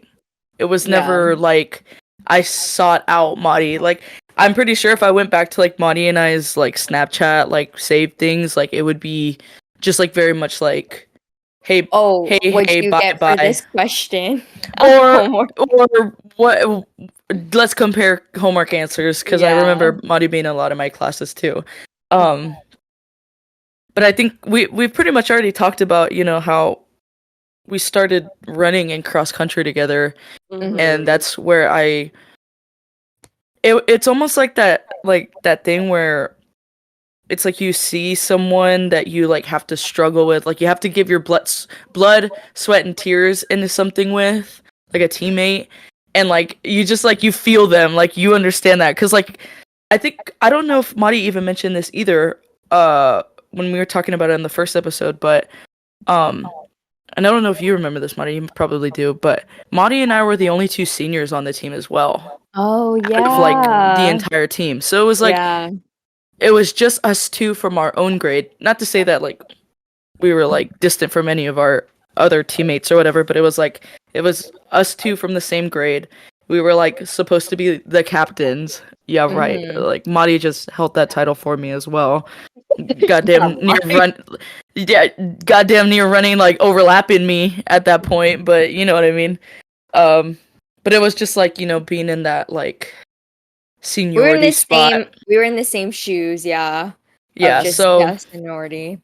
It was Yeah. never like I sought out Madi. Like I'm pretty sure if I went back to like Madi and I's like Snapchat, like saved things, like it would be just like very much like, hey, Oh, hey, what'd hey, you bye, get for bye, this question? or Homework. or what? Let's compare homework answers because I Yeah. remember Madi being in a lot of my classes too. Um, but I think we've pretty much already talked about how we started running in cross country together, and Mhm. that's where it's almost like that thing where it's like you see someone that you like have to struggle with, like you have to give your blood, sweat, and tears into something with, like a teammate, and like you just like you feel them, like you understand that, because like I don't know if Mari even mentioned this either, when we were talking about it in the first episode, but um. And I don't know if you remember this, Mari. You probably do, but Mari and I were the only two seniors on the team as well, Oh out of like the yeah. entire team. So it was like Yeah. it was just us two from our own grade. Not to say that like we were like distant from any of our other teammates or whatever, but it was us two from the same grade. We were like supposed to be the captains. Yeah, right. Mhm. Like Madi just held that title for me as well. Yeah, Goddamn near right. run, yeah, goddamn near running like overlapping me at that point. But you know what I mean. Um, but it was just like being in that like We were in seniority the spot. same shoes, yeah. Of Yeah. just So seniority.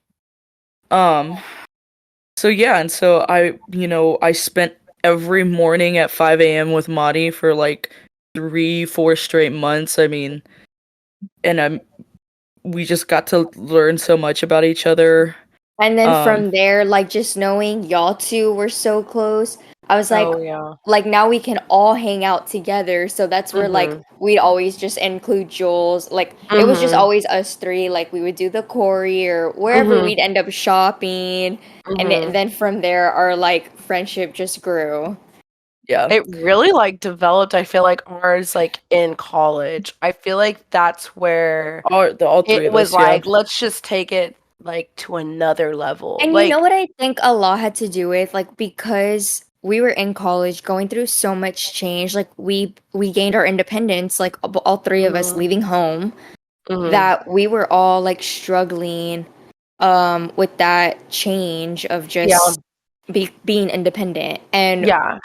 um, so yeah, and so I spent every morning at 5 a.m. with Madi for like 3, 4 straight months. I mean, and we just got to learn so much about each other. And then Um, from there, like just knowing y'all two were so close, I was Oh, yeah. like now we can all hang out together. So that's where like Mhm. we'd always just include Jules. Like it was just Mhm. always us three. Like we would do the quarry or wherever Mhm. we'd end up shopping, and Mhm. then from there our like friendship just grew. yeah, It really, like, developed, I feel like ours, like, in college. I feel like that's where all it three of was us. Yeah. like, let's just take it, like, to another level. And you know Like, what I think a lot had to do with like because we were in college going through so much change like we gained our independence like all three of us mhm. leaving home Mhm. that we were all like struggling with that change of Yeah. just being independent and Yeah.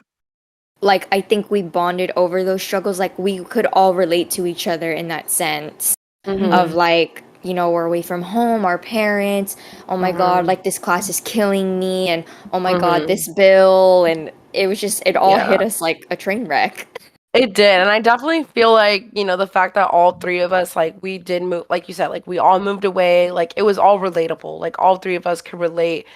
like I think we bonded over those struggles like we could all relate to each other in that sense of Mhm. like we're away from home our parents, oh my god, Mhm. like this class is killing me, and oh my god Mhm. this bill, and it was just it all Yeah. hit us like a train wreck. It did, and I definitely feel like, the fact that all 3 of us, like, we did move like you said, like, we all moved away, like, it was all relatable, like, all 3 of us could relate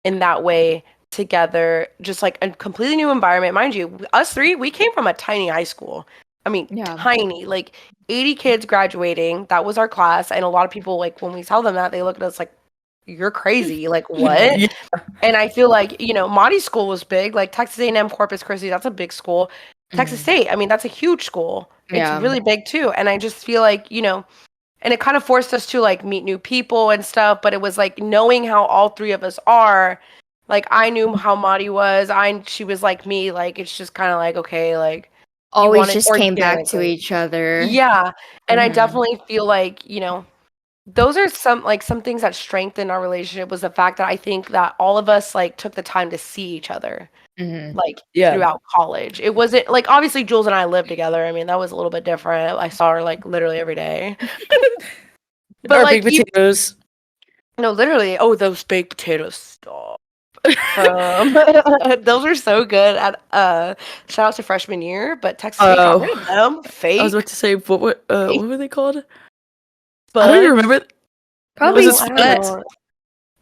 in that way together, just, like, a completely new environment. Mind you, us 3, we came from a tiny high school. I mean, Yeah. tiny, like, 80 kids graduating, that was our class, and a lot of people, like, when we tell them that, they look at us like, "You're crazy, like, what?" Yeah. And I feel like, Maudie's school was big, like Texas A&M Corpus Christi, that's a big school. Texas Mhm. State, I mean, that's a huge school. It's Yeah. really big too. And I just feel like, and it kind of forced us to like meet new people and stuff, but it was like knowing how all 3 of us are, like I knew how Maudie was. She was like me, like it's just kind of like okay, like you Always want it just came back to organically. each other. Yeah. And I Mhm. definitely feel like, those are some things that strengthened our relationship was the fact that I think that all of us like took the time to see each other. like Yeah. throughout college. It wasn't like obviously Jules and I lived together. I mean, that was a little bit different. I saw her like literally every day. But Our like baked potatoes. no, literally. Oh, those baked potatoes. Stop. Those are so good at shout out to freshman year, but Texas State got rid of them. Fake. I was about to say what were they called? But I don't even remember. Probably Was it I don't Spud? know.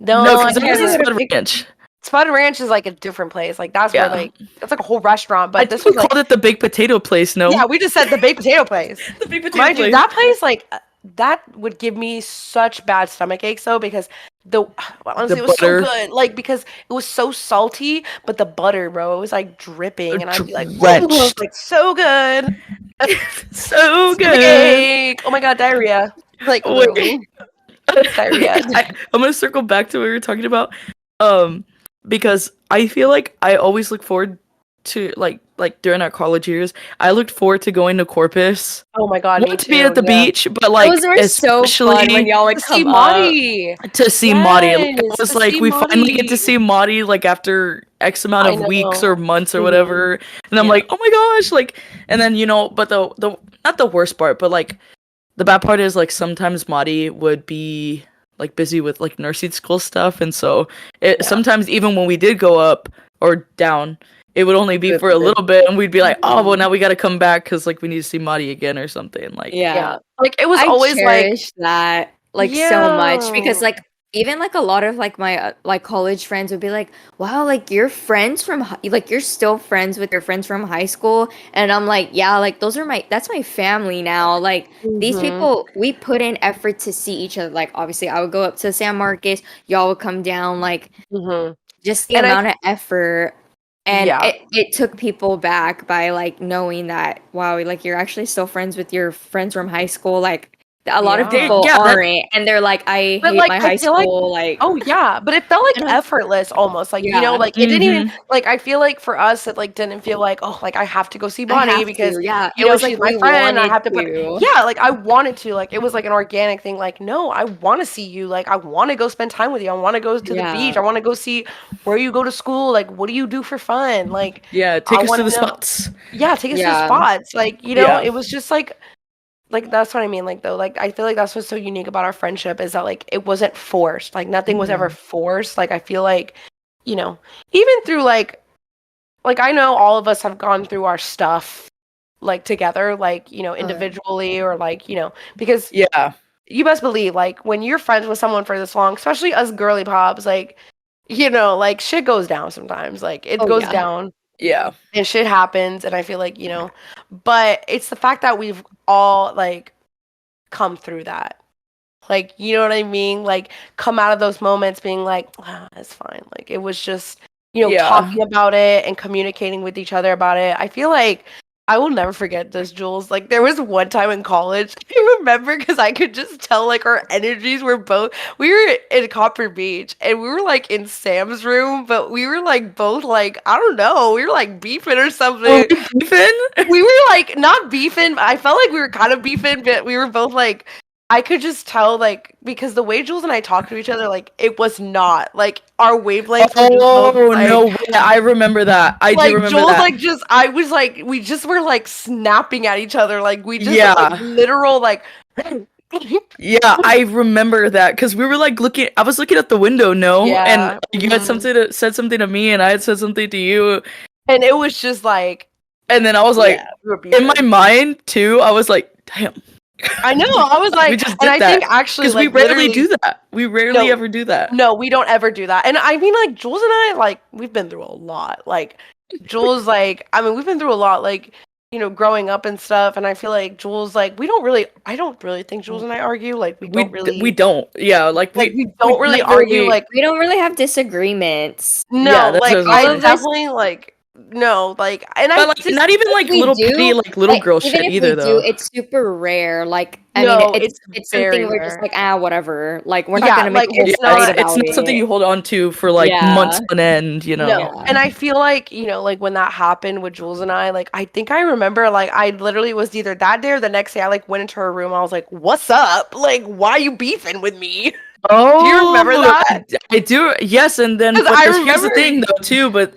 No, No, because I it wasn't can't Spud remember. Ranch. Spud Ranch is like a different place. Like that's where Yeah. like that's like a whole restaurant. But I this think we was like called it the baked potato place. No. yeah, we just said the baked potato place. The baked potato Mind you, place. that place like that would give me such bad stomach aches though because honestly The it was butter. so good. Like because it was so salty, but the butter, bro, it was like dripping, and I'd be like, Drenched. "Ooh," like so good, So Stomach good. ache. Oh my god, diarrhea! Like Wait. literally diarrhea. I'm gonna circle back to what we were talking about, because I feel like I always look forward to like during our college years. I looked forward to going to Corpus. Oh my god, me Not to too. be at the yeah. beach, but like Those were so fun when y'all would To see come up. Maudie. to see Maudie. Like, it Yes, was to like see we finally get to Maudie. see Maudie like after X amount I of weeks know. or months or Mhm. whatever. And I'm Yeah. like, oh my gosh, like, and then but the not the worst part, but like the bad part is like sometimes Maudie would be like busy with like nursing school stuff, and so sometimes even when we did go up or down, it would only be for a little bit, and we'd be like, oh well, now we got to come back because like we need to see Maudie again or something. Like Yeah. Like it was I always like cherish that so much because like even like a lot of like my like college friends would be like, wow, like you're friends from like you're still friends with your friends from high school, and I'm like, yeah, like that's my family now. Like these Mhm. people, we put in effort to see each other. Like obviously I would go up to San Marcos, y'all would come down, like Mhm. just the And amount of effort. And Yeah. it took people back by like knowing that, wow, like you're actually still friends with your friends from high school. Like a lot of Yeah. people Yeah, that- aren't, and they're like, I But hate like my I high feel like school. Like oh yeah, but it felt like And I'm- effortless almost. Like you know, Yeah. like it didn't even Mhm. like I feel like for us it like didn't feel like oh like I have to go see I Bonnie have because to, yeah. you It know was like she's my we friend. I wanted have to put to. yeah, like I wanted to. Like it was like an organic thing. Like no, I want to see you. Like I want to go spend time with you. I want to go to the beach. Yeah. I want to go see where you go to school. Like what do you do for fun? Like Yeah, I take us want to the to know. spots. Yeah, take us to Yeah. spots. Like you know, Yeah. it was just like that's what I mean. Like though, like I feel like that's what's so unique about our friendship is that like it wasn't forced. Like nothing was ever forced. Like I feel like, you know, even through like I know all of us have gone through our stuff like together, like, you know, individually or like, you know, because Yeah. you best believe like when you're friends with someone for this long, especially us girly pops, like, you know, like shit goes down sometimes. Like it Oh, goes yeah. down Yeah. and shit happens and I feel like, you know, but it's the fact that we've all like come through that. Like, you know what I mean? Like, come out of those moments being like, ah, it's fine. Like, it was just, you know, Yeah. talking about it and communicating with each other about it. I feel like I will never forget this, Jules. Like, there was one time in college, I remember because I could just tell, like, our energies were both, we were in Copper Beach and we were, like, in Sam's room, but we were, like, both, like, I don't know, we were, like, beefing or something. Beefing? We were, like, not beefing. I felt like we were kind of beefing, but we were both, like, I could just tell, like, because the way Jules and I talked to each other, like, it was not, like, our wavelengths were just both, like, no way. I remember that. I like, do remember Jules, that. like, just, I was, like, we just were, like, snapping at each other, like, we just, Yeah. like, literal, like, Yeah, I remember that because we were like looking. I was looking at the window, Yeah. and you had said something to me, and I had said something to you, and it was just, like, and then I was like, yeah, we were in my beefing. mind too. I was like, damn. I know, I was like, We just and did I that. think actually, Because like, we rarely literally, do that. We rarely ever do that. no, we don't ever do that. And I mean, like, Jules and I, like, we've been through a lot. Like, Jules, like, I mean, we've been through a lot, like, you know, growing up and stuff. And I feel like Jules, like, I don't really think Jules and I argue. Like, we don't. Yeah, like we don't really never argue. Like, We don't really have disagreements. no, Yeah, that's like, what I was I gonna say. definitely, like, no, like, and I But like, just, not even like we little do, petty like little like, girl even shit if either we though. do, it's super rare. Like I No, mean, it's it's very something we're just rare. like whatever. Like we're Yeah, not gonna make like, a whole it's fight not- about it's not it. something you hold on to for like Yeah. months on end, you know. No, Yeah. and I feel like, you know, like when that happened with Jules and I, like I think I remember, like I literally was either that day or the next day. I like went into her room. I was like, "What's up? Like, why you beefing with me?" Oh, Do you remember that? I do. Yes, and then 'Cause but I here's the remember- thing though too. But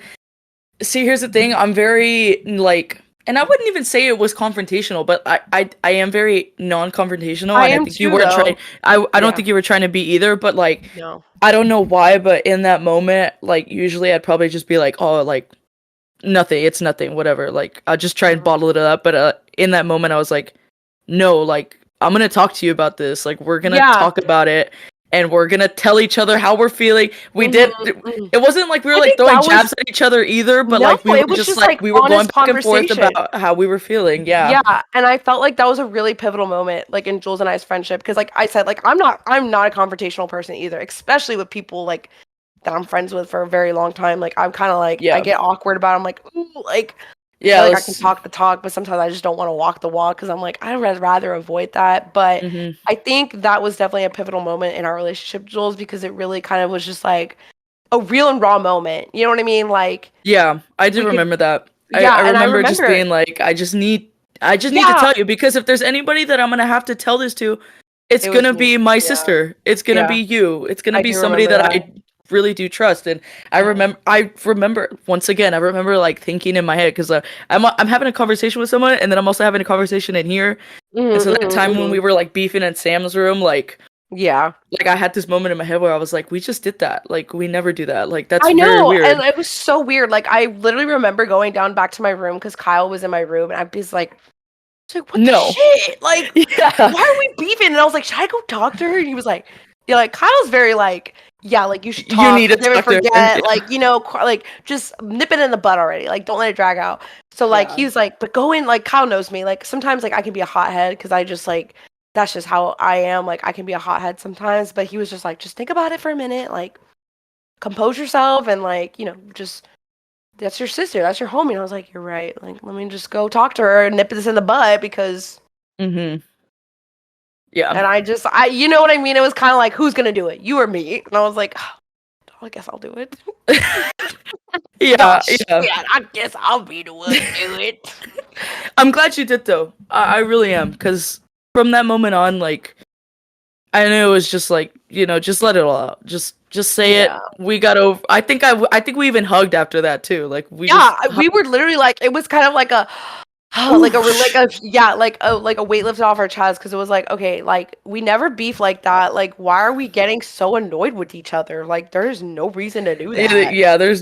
See, here's the thing. I'm very like, and I wouldn't even say it was confrontational, but I am very non-confrontational, I and I am think you too, weren't trying. though. I don't Yeah. think you were trying to be either, but like, No. I don't know why, but in that moment, like, usually I'd probably just be like, oh, like, nothing, it's nothing, whatever. Like, I'll just try and Mhm. bottle it up, but in that moment, I was like, no, like, I'm gonna talk to you about this. Like, we're gonna Yeah. talk about it, and we're gonna tell each other how we're feeling. We Mhm, did. mhm. It wasn't like we were I like think throwing that was jabs at each other either, but no, like we were it was just just like like we were going honest back and forth conversation. about how we were feeling. Yeah. Yeah, and I felt like that was a really pivotal moment, like in Jules and I's friendship, because like I said, like I'm not a confrontational person either, especially with people like that I'm friends with for a very long time. Like I'm kind of like I Yeah. get awkward about it. I'm like, ooh, like I Yeah. feel like I can Let's. talk the talk, but sometimes I just don't want to walk the walk because I'm like I'd rather avoid that. But Hmm. I think that was definitely a pivotal moment in our relationship, Jules, because it really kind of was just like a real and raw moment. You know what I mean? Like Yeah, I do we could, remember that. I yeah, and I remember just remember, being like, I just need to yeah, tell you because if there's anybody that I'm gonna have to tell this to, it's it was gonna me. be my Yeah, sister. It's gonna be yeah, you. It's gonna I be do somebody remember that that. I really do trust. And Yeah. I remember once again, I remember like thinking in my head because I'm having a conversation with someone, and then I'm also having a conversation in here. And so Mm-hmm, that time when mm-hmm. we were like beefing in Sam's room, Yeah. like I had this moment in my head where I was like, we just did that. Like we never do that. Like that's I very know, and weird. it was so weird. Like I literally remember going down back to my room because Kyle was in my room, and I was like, what the No. shit? Like, Yeah. why are we beefing? And I was like, should I go talk to her? And he was like, yeah, like Kyle's very like, yeah, like you should You need talk, to forgive and talk to her. forget, like like just nip it in the bud already, like don't let it drag out. So like Yeah. he's like, but go in, like Kyle knows me, like sometimes like I can be a hothead because I just like that's just how I am, like I can be a hothead sometimes. But he was just like, just think about it for a minute, like compose yourself, and like just that's your sister, that's your homie. And I was like, you're right, like let me just go talk to her and nip this in the bud because. Mm-hmm. Yeah. And you know what I mean? It was kind of like, who's gonna do it, you or me? And I was like, oh, I guess I'll do it. Oh Yeah, shit, yeah. I guess I'll be the one to do it. I'm glad you did though. I really am because from that moment on, like I knew it was just like just let it all out. Just say it. Yeah, We got over. I think we even hugged after that too. Like we yeah. just We were literally like, it was kind of like a, Oof. yeah, like a weight lifted off our chest because it was like, okay, like we never beef like that. Like, why are we getting so annoyed with each other? Like, there's no reason to do that. Yeah. There was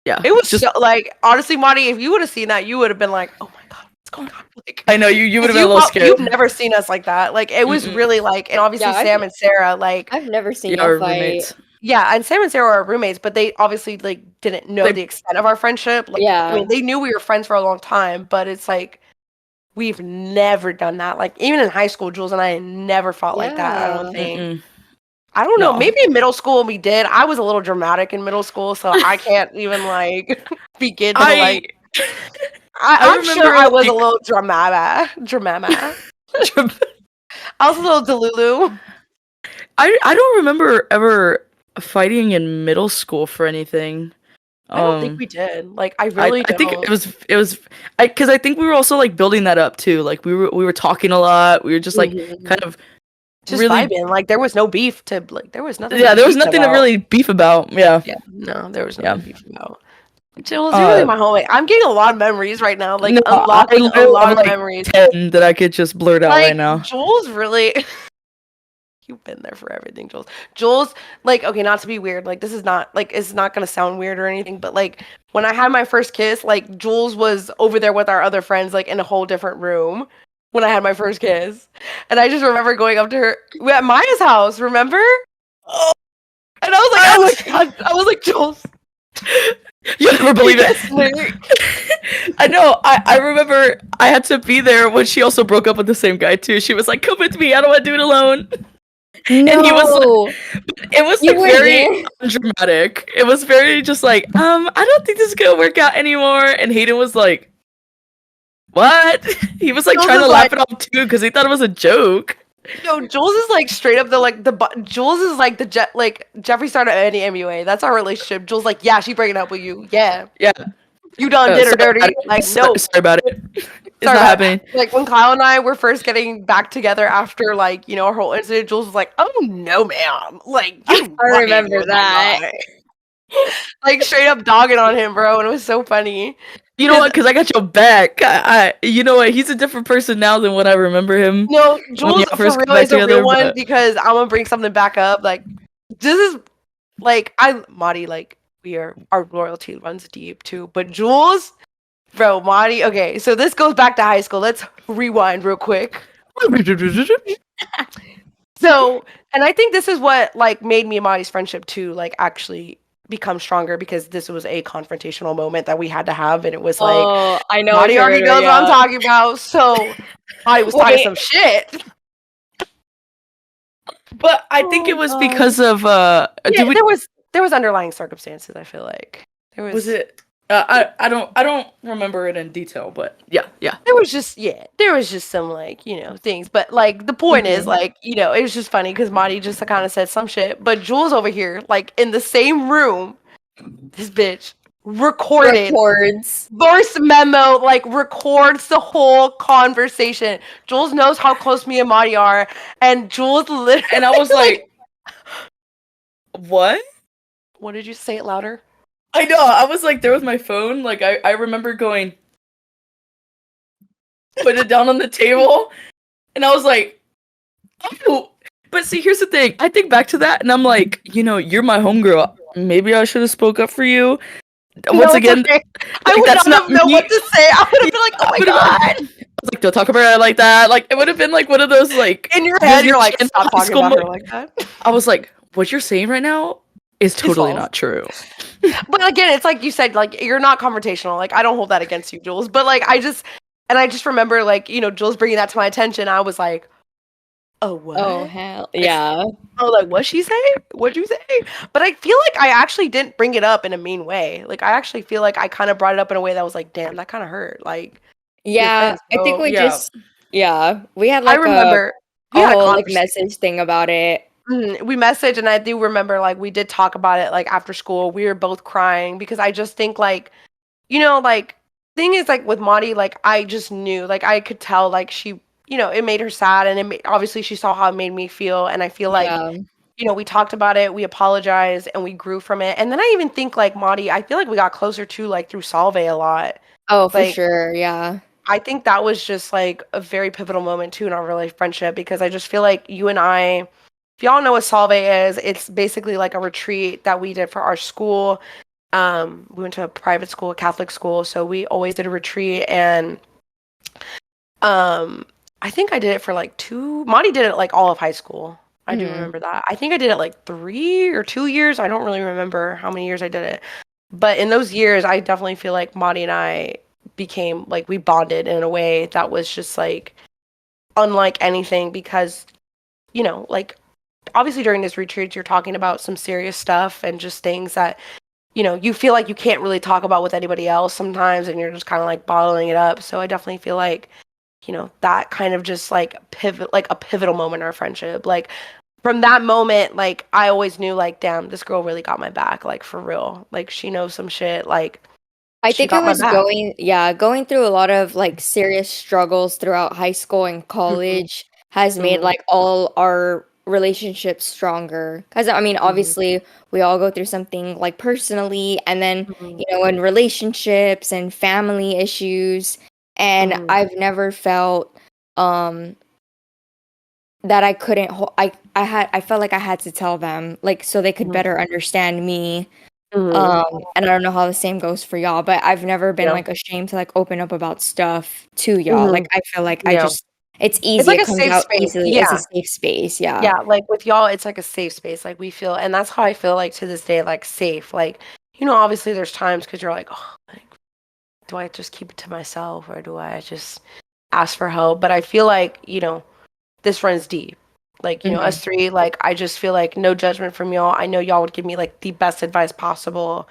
yeah. It was Just so like honestly, Marty, if you would have seen that, you would have been like, "Oh my god, what's going on?" Like, I know you would have because been a little you've scared. never seen us like that. Like, it was Mm-mm. really like, and obviously Yeah, Sam and Sarah, like, I've never seen Yeah, y'all our fight. roommates. yeah, and Sam and Sarah are our roommates, but they obviously like didn't know They the extent of our friendship. Like, I Yeah. mean, they knew we were friends for a long time, but it's like we've never done that. Like, even in high school, Jules and I never fought like that. I don't Yeah. think. Mm-mm. I don't know. No. Maybe in middle school we did. I was a little dramatic in middle school, so I can't even like begin to I like. I I'm sure remember I was a like little drama. I was a little delulu. I don't remember ever fighting in middle school for anything. I don't think Um, we did. Like, I really I think don't. it was I because I think we were also like building that up too. Like we were talking a lot. We were just like Mhm. kind of Just really vibing. Like, there was no beef to like. There was nothing to yeah. be There was beefing nothing to about. really beef about. Yeah, Yeah, no, there was nothing yeah. to beef about. Jules, you're really Uh, my homie. I'm getting a lot of memories right now. Like, no, I unlocking a literally lot have of like memories. 10 that I could just blurt out right Like, now. Jules really. You've been there for everything, Jules. Jules, like, okay, not to be weird, like, this is not, like, it's not gonna sound weird or anything, but, like, when I had my first kiss, like, Jules was over there with our other friends, like, in a whole different room when I had my first kiss. And I just remember going up to her, we at Maya's house, remember? Oh, And I was like, I oh was my god, I was like, Jules, you never you believe kissed me. it. I know. I remember I had to be there when she also broke up with the same guy too. She was like, "Come with me. I don't want to do it alone." And he was like, No. it was You like were very there. dramatic. It was very just like, I don't think this is gonna work out anymore. And Hayden was like, what? He was like Jules trying is to like, laugh it off too because he thought it was a joke. no, Jules is like straight up Jules is like like Jeffree Star to any MUA. That's our relationship. Jules like, yeah, she breaking up with you. Yeah. Yeah. You done did her Sorry about dirty. it. Like, no. Sorry about it. It's Sorry not about it. happening. Like when Kyle and I were first getting back together after like, our whole incident, Jules was like, oh no, ma'am. Like, you I want me to be remember with my that. guy. like straight up dogging on him, bro, and it was so funny. You know what? Because I got your back. You know what? He's a different person now than what I remember him No, when Jules y'all for first got real back is a real together. one But because I'm gonna bring something back up. Like this is like Madi, like our loyalty runs deep too. But Jules, bro, Madi, okay, so this goes back to high school. Let's rewind real quick. So, and I think this is what like made me and Madi's friendship too, like actually become stronger because this was a confrontational moment that we had to have, and it was like Oh, I know what Madi you're already gonna. knows what I'm Yeah. talking about. So Madi was talking Wait. some shit. but I think it Oh was god. because of Yeah, did we there was underlying circumstances. I feel like was it I don't remember it in detail, but yeah. there was just some like things, but like the point is Mhm. like it was just funny because Madi just kind of said some shit, but Jules over here like in the same room, this bitch recorded Records. voice memo, like records the whole conversation. Jules knows how close me and Madi are, and Jules literally And I was like, what? what did you say it louder? I know. I was like, there was my phone. Like I remember going, put it down on the table, and I was like, oh. But see, here's the thing. I think back to that, and I'm like, you're my homegirl. Maybe I should have spoke up for you. Once No, it's again, okay. I like would that's not not have known me. what to say. I would have been like, oh I my would have been god. like, don't talk about it like that. Like it would have been like one of those like In your head, Disney you're like, Channel stop high talking school. about her like that. I was like, what you're saying right now is It's totally false. not true. But again, it's like you said, like you're not confrontational. Like I don't hold that against you, Jules. But like I just remember like Jules bringing that to my attention. I was like, oh what? Oh hell yeah. I was like, what'd she say? What'd you say? But I feel like I actually didn't bring it up in a mean way. Like I actually feel like I kind of brought it up in a way that was like, damn, that kind of hurt. Like your Yeah, friends, I think bro. we just we had I like remember we a had a whole like conversation. message thing about it. We messaged, and I do remember like we did talk about it like after school. We were both crying because I just think like like thing is like with Maudie, like I just knew, like I could tell, like she, it made her sad, and obviously she saw how it made me feel, and I feel like Yeah. we talked about it, we apologized, and we grew from it. And then I even think like Maudie, I feel like we got closer to like through Salve a lot. Oh, for Like sure. Yeah. I think that was just like a very pivotal moment too in our really friendship because I just feel like you and I, if y'all know what Salve is, it's basically like a retreat that we did for our school. We went to a private school, a Catholic school, so we always did a retreat, and I think I did it for like Monty did it like all of high school. I do Mhm. remember that. I think I did it like 3 or 2 years. I don't really remember how many years I did it. But in those years, I definitely feel like Monty and I became like we bonded in a way that was just like unlike anything because, like obviously during this retreat, you're talking about some serious stuff and just things that you feel like you can't really talk about with anybody else sometimes, and you're just kind of like bottling it up. So I definitely feel like, that kind of just like like a pivotal moment in our friendship. Like from that moment, like I always knew, like, damn, this girl really got my back, like for real. Like she knows some shit. Like I she think it got my was back. going through a lot of like serious struggles throughout high school and Hmm. college has made Hmm. like all our relationships stronger. Because I mean, Hmm. obviously, we all go through something like personally, and then Hmm. in relationships and family issues. And Hmm. I've never felt um that I couldn't I felt like I had to tell them like so they could Hmm. better understand me. Hmm. And I don't know how the same goes for y'all, but I've never been Yeah. like ashamed to like open up about stuff to y'all. Hmm. Like I feel like Yeah. it's It's easy, like it a comes safe out space. easily. It's a Yeah. safe space, yeah. Yeah, like with y'all, it's like a safe space. Like we feel, and that's how I feel like to this day, like safe. Like, obviously there's times because you're like, oh, like, do I just keep it to myself or do I just ask for help? But I feel like, this runs deep. Like, Hmm. us three, like, I just feel like no judgment from y'all. I know y'all would give me like the best advice possible.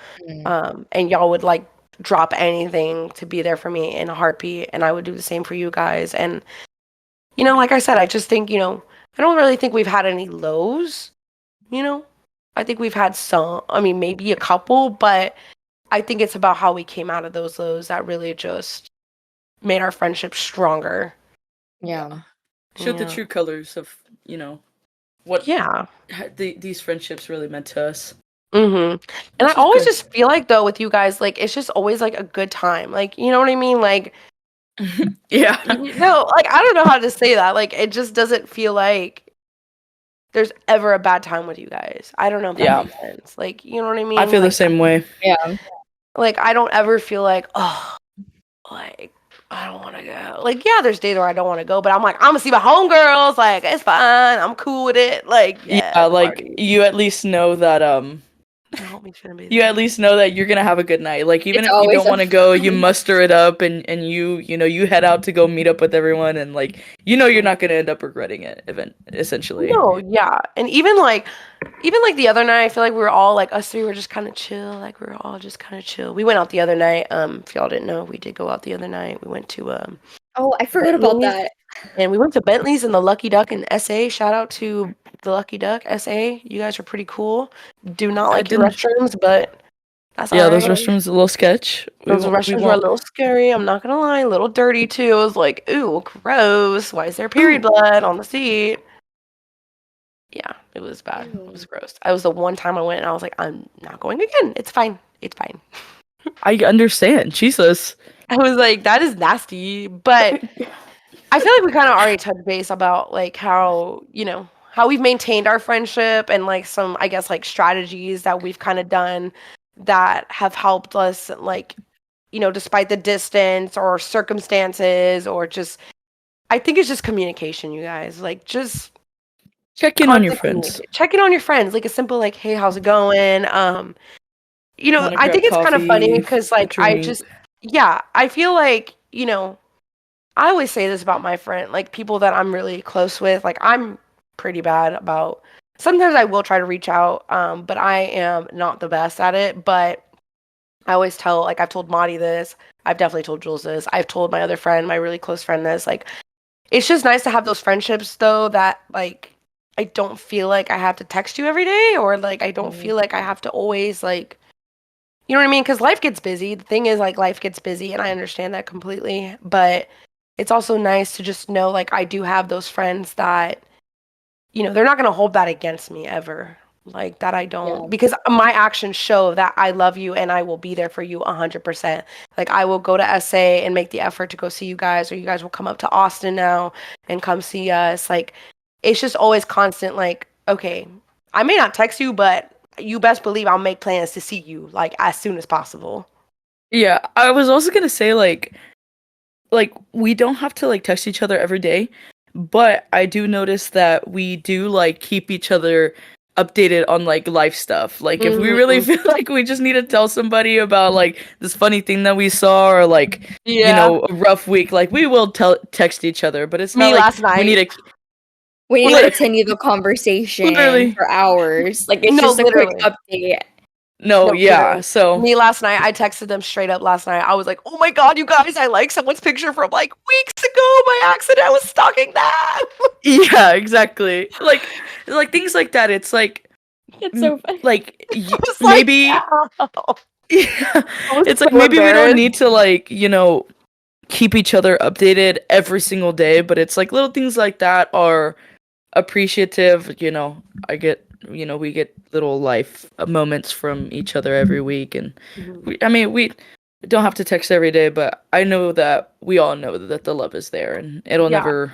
And y'all would like drop anything to be there for me in a heartbeat. And I would do the same for you guys. And like I said, I just think, I don't really think we've had any lows, you know? I think we've had some, I mean, maybe a couple, but I think it's about how we came out of those lows that really just made our friendship stronger. Yeah. Showed the Yeah. true colors of what Yeah. these friendships really meant to us. And I Which is always good. just feel like though with you guys, like it's just always like a good time. Like, you know what I mean? Like, Yeah. like I don't know how to say that. Like, it just doesn't feel like there's ever a bad time with you guys. I don't know if that Yeah. makes sense. Like, you know what I I mean? feel the same way. Yeah. Like I don't ever feel like, oh, like I don't want to go. Like, yeah, there's days where I don't want to go, but I'm like, I'm gonna see my homegirls. Like, it's fine. I'm cool with it. Like, Yeah, yeah, like party. you at least know that My homie shouldn't be you there. at least know that you're gonna have a good night. Like even It's if you always don't a want to go, you fun. muster it up and you know you head out to go meet up with everyone and like you know you're not gonna end up regretting it essentially. No, yeah, and even like the other night, I feel like we were all like us three were just kind of chill. Like we were all just kind of chill. We went out the other night. If y'all didn't know, we did go out the other night. We went to Oh, I forgot about Bentley's, that. and we went to Bentley's and the Lucky Duck in SA. Shout out to the Lucky Duck SA. You guys are pretty cool. Do not I like your didn't. restrooms, but that's all Yeah, those right. restrooms a little sketch. Those We restrooms were a won't. little scary. I'm not gonna lie, a little dirty too. I was like, ooh, gross. Why is there period Ooh, blood on the seat? Yeah, it was bad. It was Ew. gross. I was the one time I went and I was like, I'm not going again. It's fine. It's fine. I understand. Jesus. I was like, that is nasty. But I feel like we kind of already touched base about like how, how we've maintained our friendship and like some, I guess, like strategies that we've kind of done that have helped us, like, despite the distance or circumstances or just, I think it's just communication, you guys. Like, just Check in on your constant friends. communication. Check in on your friends. Like a simple, like, hey, how's it going? Want to I grab think it's kind of funny coffee, because, a like, drink. yeah, I feel like, I always say this about my friend, like, people that I'm really close with. Like, I'm pretty bad about, sometimes I will try to reach out, but I am not the best at it. But I always tell, like, I've told Maddie this. I've definitely told Jules this. I've told my other friend, my really close friend this. Like, it's just nice to have those friendships, though, that, like, I don't feel like I have to text you every day or, like, I don't Mhm. feel like I have to always, like, you know what I mean? Because life gets busy. The thing is, like, life gets busy, and I understand that completely. But it's also nice to just know, like, I do have those friends that, they're not going to hold that against me ever. Like, that I don't. Yeah. Because my actions show that I love you and I will be there for you 100%. Like, I will go to SA and make the effort to go see you guys, or you guys will come up to Austin now and come see us. Like, it's just always constant, like, okay, I may not text you, but you best believe I'll make plans to see you like as soon as possible. Yeah, I was also gonna say like we don't have to like text each other every day, but I do notice that we do like keep each other updated on like life stuff. Like if we really Mhm. feel like we just need to tell somebody about like this funny thing that we saw or like Yeah. a rough week, like we will text each other, but it's not Me like last we need night. to We need to lit- continue the conversation literally for hours. Like it's No, just a quick literally. update. no, No, yeah. literally. So Me last night, I texted them straight up last night. I was like, oh my God, you guys, I like someone's picture from like weeks ago by accident. I was stalking them. yeah, exactly. Like things like that. It's like It's so funny. like I was like, maybe yeah. yeah, I was it's like so maybe we don't embarrassed. need to like keep each other updated every single day, but it's like little things like that are appreciative. I get we get little life moments from each other every week, and Mhm. I mean we don't have to text every day, but I know that we all know that the love is there, and Yeah. it'll never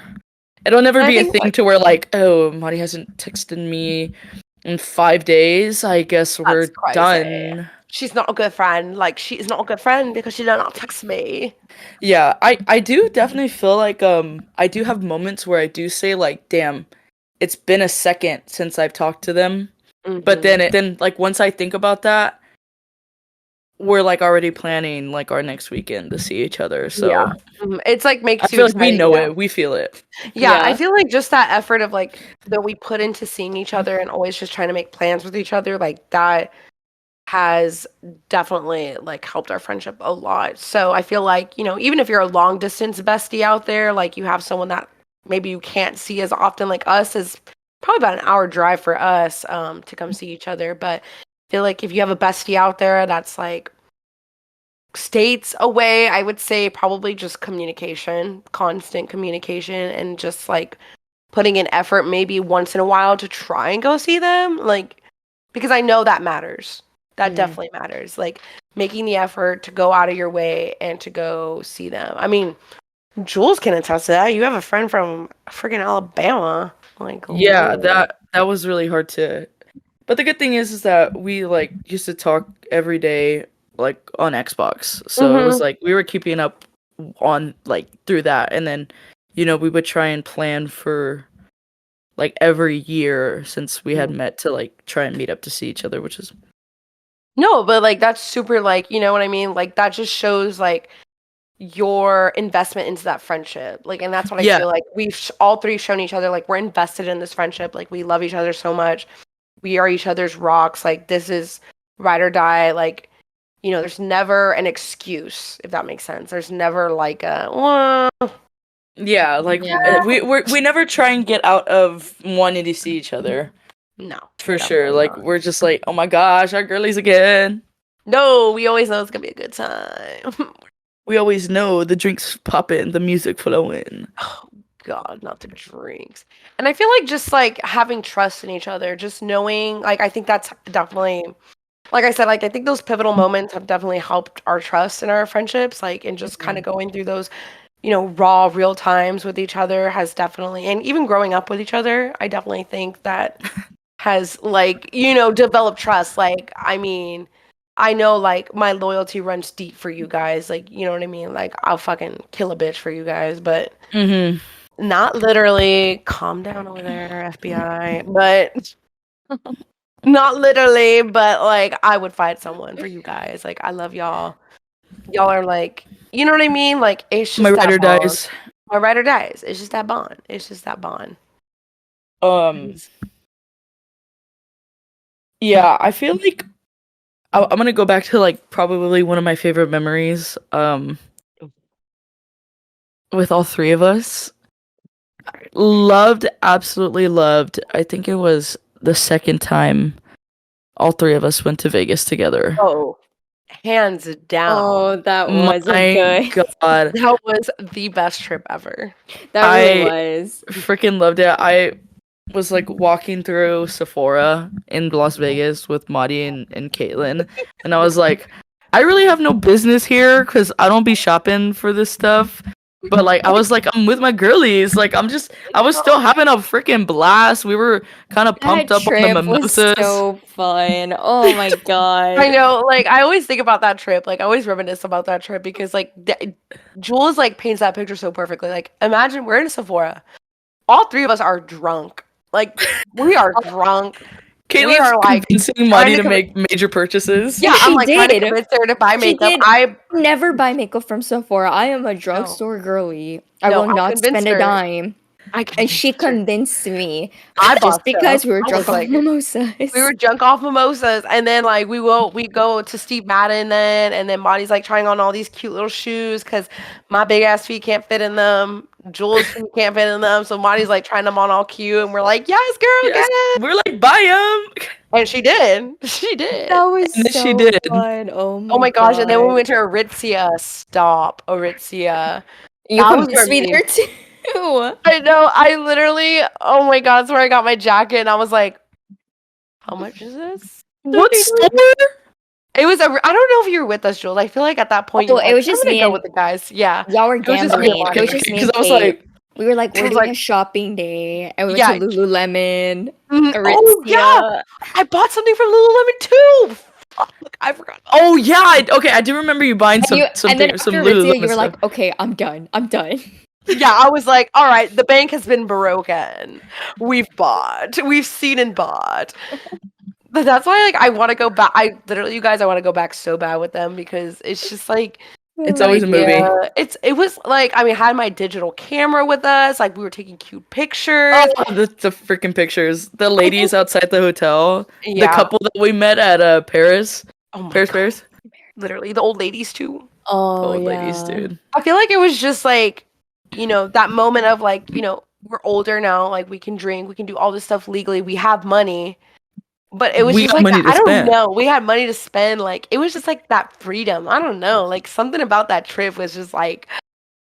And I be a think thing like to where like, oh, Marty hasn't texted me in 5 days. I guess that's we're crazy. done. She's not a good friend. Like she is not a good friend because she did not text me. Yeah, I do definitely feel like I do have moments where I do say like, damn, it's been a second since I've talked to them. But Hmm. then like once I think about that, we're like already planning like our next weekend to see each other. Yeah. So It's like I makes you feel like we excited. know Yeah. it. We feel it. Yeah, I Yeah. feel like just that effort of like that we put into seeing each other and always just trying to make plans with each other, like that has definitely like helped our friendship a lot. So I feel like, even if you're a long distance bestie out there, like you have someone that maybe you can't see as often like us is probably about an hour drive for us to come see each other. But I feel like if you have a bestie out there that's like states away, I would say probably just communication, constant communication, and just like putting in effort maybe once in a while to try and go see them. Like, because I know that matters. That Mhm. definitely matters. Like making the effort to go out of your way and to go see them. I mean, Jules can attest to that. You have a friend from freaking Alabama. Like, Yeah, Lord. that was really hard to. But the good thing is that we like used to talk every day like on Xbox. So it was Mhm. like we were keeping up on like through that, and then we would try and plan for like every year since we had Mhm. met to like try and meet up to see each other, which is No, but like that's super like, you know what I mean? Like that just shows like your investment into that friendship. Like, and that's what I yeah. feel like we've all three shown each other. Like, we're invested in this friendship. Like, we love each other so much. We are each other's rocks. Like, this is ride or die. Like, you know, there's never an excuse, if that makes sense. There's never like a, well, Yeah, like Yeah. we never try and get out of wanting to see each other. no, For sure. definitely Like not. we're just like, oh my gosh, our girlies again. No, we always know it's gonna be a good time. We always know the drinks popping, the music flowing. Oh God, not the drinks. And I feel like just like having trust in each other, just knowing, like I think that's definitely, like I said, like I think those pivotal moments have definitely helped our trust in our friendships, like and just kind of going through those, you know, raw, real times with each other has definitely, and even growing up with each other, I definitely think that has like, you know, developed trust. Like, I mean, I know like my loyalty runs deep for you guys. Like, you know what I mean? Like, I'll fucking kill a bitch for you guys, but Mm-hmm. not literally. Calm down over there, FBI. But not literally, but like I would fight someone for you guys. Like I love y'all. Y'all are like, you know what I mean? Like it's My just that rider bond. dies. My ride or dies. It's just that bond. It's just that bond. Um yeah, I feel like I'm gonna go back to like probably one of my favorite memories with all three of us. Loved, absolutely loved. I think it was the second time all three of us went to Vegas together. Oh, hands down. Oh, that was a My good. God, That was the best trip ever. That really I was. freaking loved it. I was like walking through Sephora in Las Vegas with Maudie and Caitlin, and I was like, I really have no business here because I don't be shopping for this stuff. But like, I was like, I'm with my girlies. Like, I was still having a freaking blast. We were kind of pumped That up on the trip was mimosas. so fun. Oh my god. I know, like I always think about that trip. Like I always reminisce about that trip because like Jules like paints that picture so perfectly. Like imagine we're in Sephora. All three of us are drunk. Like we are drunk. We Caitlin's are like convincing trying Maudie to to make major purchases. yeah, I'm She like trying to did. convince her to buy She makeup. did. I Never buy makeup from Sephora. I am a no, drugstore girly. I no, will I not convinced spend a her. dime. I And she convinced her. convinced me I bought just stuff. because we were I was drunk on like, we mimosas. were drunk off mimosas, and then like we go to Steve Madden then, and then Monty's like trying on all these cute little shoes because my big ass feet can't fit in them. Jules' feet can't fit in them, so Monty's like trying them on all cute, and we're like, yes, girl, get Yes, it. we're like, buy them, And she did. She did. That was and then she so did. fun. Oh Oh my my gosh! And then when we god. went to Aritzia, stop Aritzia. You That was where convinced me there too. I know. I literally. Oh my god! That's where I got my jacket, and I was like, how much is this? What store? It was a. I don't know if you were with us, Jules. I feel like at that point you Oh, were it like, was I'm just gonna me go and with the guys. Yeah, y'all were it was just me and gambling. It Okay, was Monty. just okay. me Because and I was Kate. like, We were like, It we're was doing like, a shopping day. And we went to yeah. Lululemon, Oh yeah, Aritzia. I bought something from Lululemon too. Fuck, I forgot. oh yeah, okay, I do remember you buying And then some after Aritzia, Lululemon you were stuff. like, okay, I'm done. I'm done. Yeah, I was like, all right, the bank has been broken. We've bought. We've seen and bought. But that's why, like, I want to go back. I literally, you guys, I want to go back so bad with them because it's just like It's the always a movie. idea. It was like, I mean, I had my digital camera with us. Like, we were taking cute Oh, pictures. the freaking pictures. The ladies outside the hotel. The Yeah. couple that we met at Paris. Oh my Paris, god. Paris. Literally, the old ladies too. The Oh old ladies, yeah. dude. I feel like it was just like, you know, that moment of like, you know, we're older now. Like, we can drink, we can do all this stuff legally. We have money. But it was We just got like that. money to I don't spend. know. We had money to spend. Like it was just like that freedom. I don't know. Like something about that trip was just like,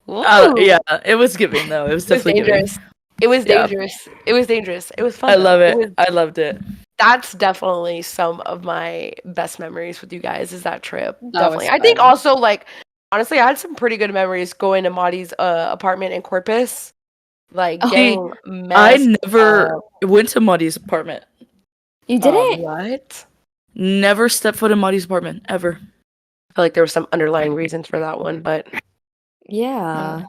woo. Yeah, it was giving though. It was It was definitely giving. dangerous. It was Yeah, dangerous. It was dangerous. It was I fun though. love It it. was I loved it. that's definitely some of my best memories with you guys is that trip. That Definitely. was I think fun. also like honestly, I had some pretty good memories going to Madi's apartment in Corpus, like Oh, getting I messed never up. went to Muddy's apartment. you didn't? What? Never stepped foot in Muddy's apartment ever. I feel like there were some underlying reasons for that one, but Yeah.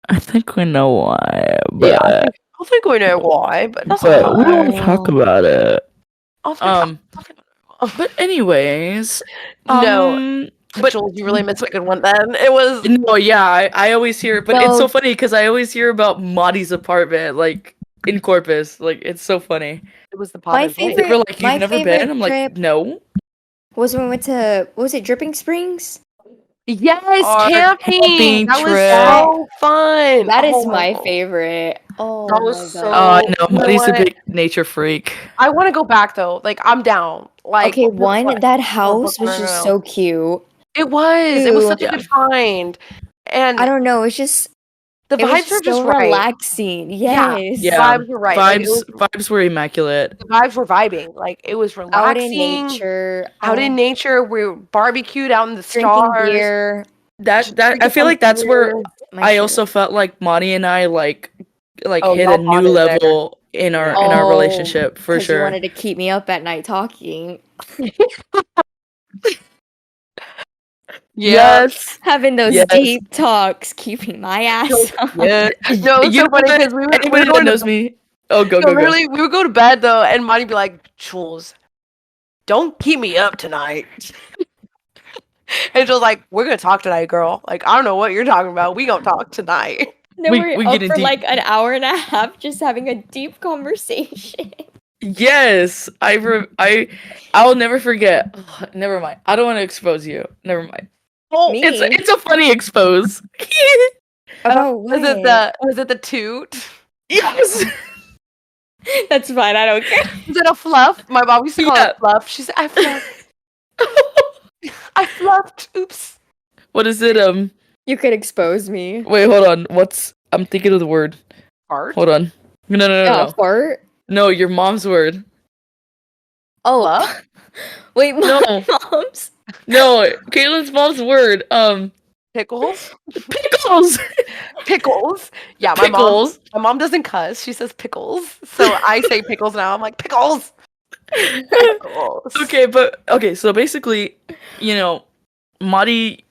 I think we know why, yeah, but I think we know why, but that's but we won't okay. talk about it. I'll think, I'll think But anyways, no, but Jules, you really missed a good one then. It was no, yeah, I always hear, but it's No. so funny because I always hear about Madi's apartment, like in Corpus, like it's so funny. it was the My Potter's Way. They were favorite like, my "You've never favorite been?" I'm like, trip "No." was when we went to, what was it, Dripping Springs? Yes, Our camping. camping That was trip. so fun. That is Oh, my favorite. Oh that my was god. I so. know You know Muddy's a what? big nature freak. I want to go back though. Like I'm down. Like Okay, we're one, that house booking was right just now. so cute. It was. It was Two, such a Yeah, good find, I and don't know, the it was vibes are just so just right. relaxing. Yeah, Yes. yeah. vibes were right. Like it Vibes, was. vibes were immaculate. The vibes were vibing. Like it was Out in relaxing. nature, Out in nature, we barbecued out in the drinking stars. beer. Just That I drinking feel some like that's where beer. My I shit. also felt like Monty and I like Oh, hit a y'all new bonded there. level Yeah. in our Oh, relationship for because you sure. wanted to keep me up at night talking. Yeah. Yes. Having those Yes. deep talks, keeping my ass up. Yeah. No, it was You so know funny what? because we were Anybody that going to knows me. Oh, go no, go go. literally we would go to bed though, and Monty'd be like, Jules, don't keep me up tonight. And Jules like, we're gonna talk tonight, girl. Like, I don't know what you're talking about. We gonna talk tonight. Then we're We up getting for deep. like an hour and a half just having a deep conversation. Yes, I'll never forget. Ugh, never mind. I don't want to expose you. Never mind. Oh, Me? It's a funny expose. About what? was it the toot? Yes. That's fine, I don't care. Was it a fluff? My mom used to call Yeah. it fluff. She said, I fluffed. I fluffed. Oops. What is it? You could expose me. Wait, hold on. I'm thinking of the word. Fart? Hold on. No. Fart? No, your mom's word. Oh, Fluff? wait, my No. mom's? No, Caitlin's mom's word. Pickles? Pickles. Pickles. Yeah, Pickles. my mom doesn't cuss. She says pickles. So I say pickles now. I'm like, pickles. Pickles. Okay, so basically, you know, Madi,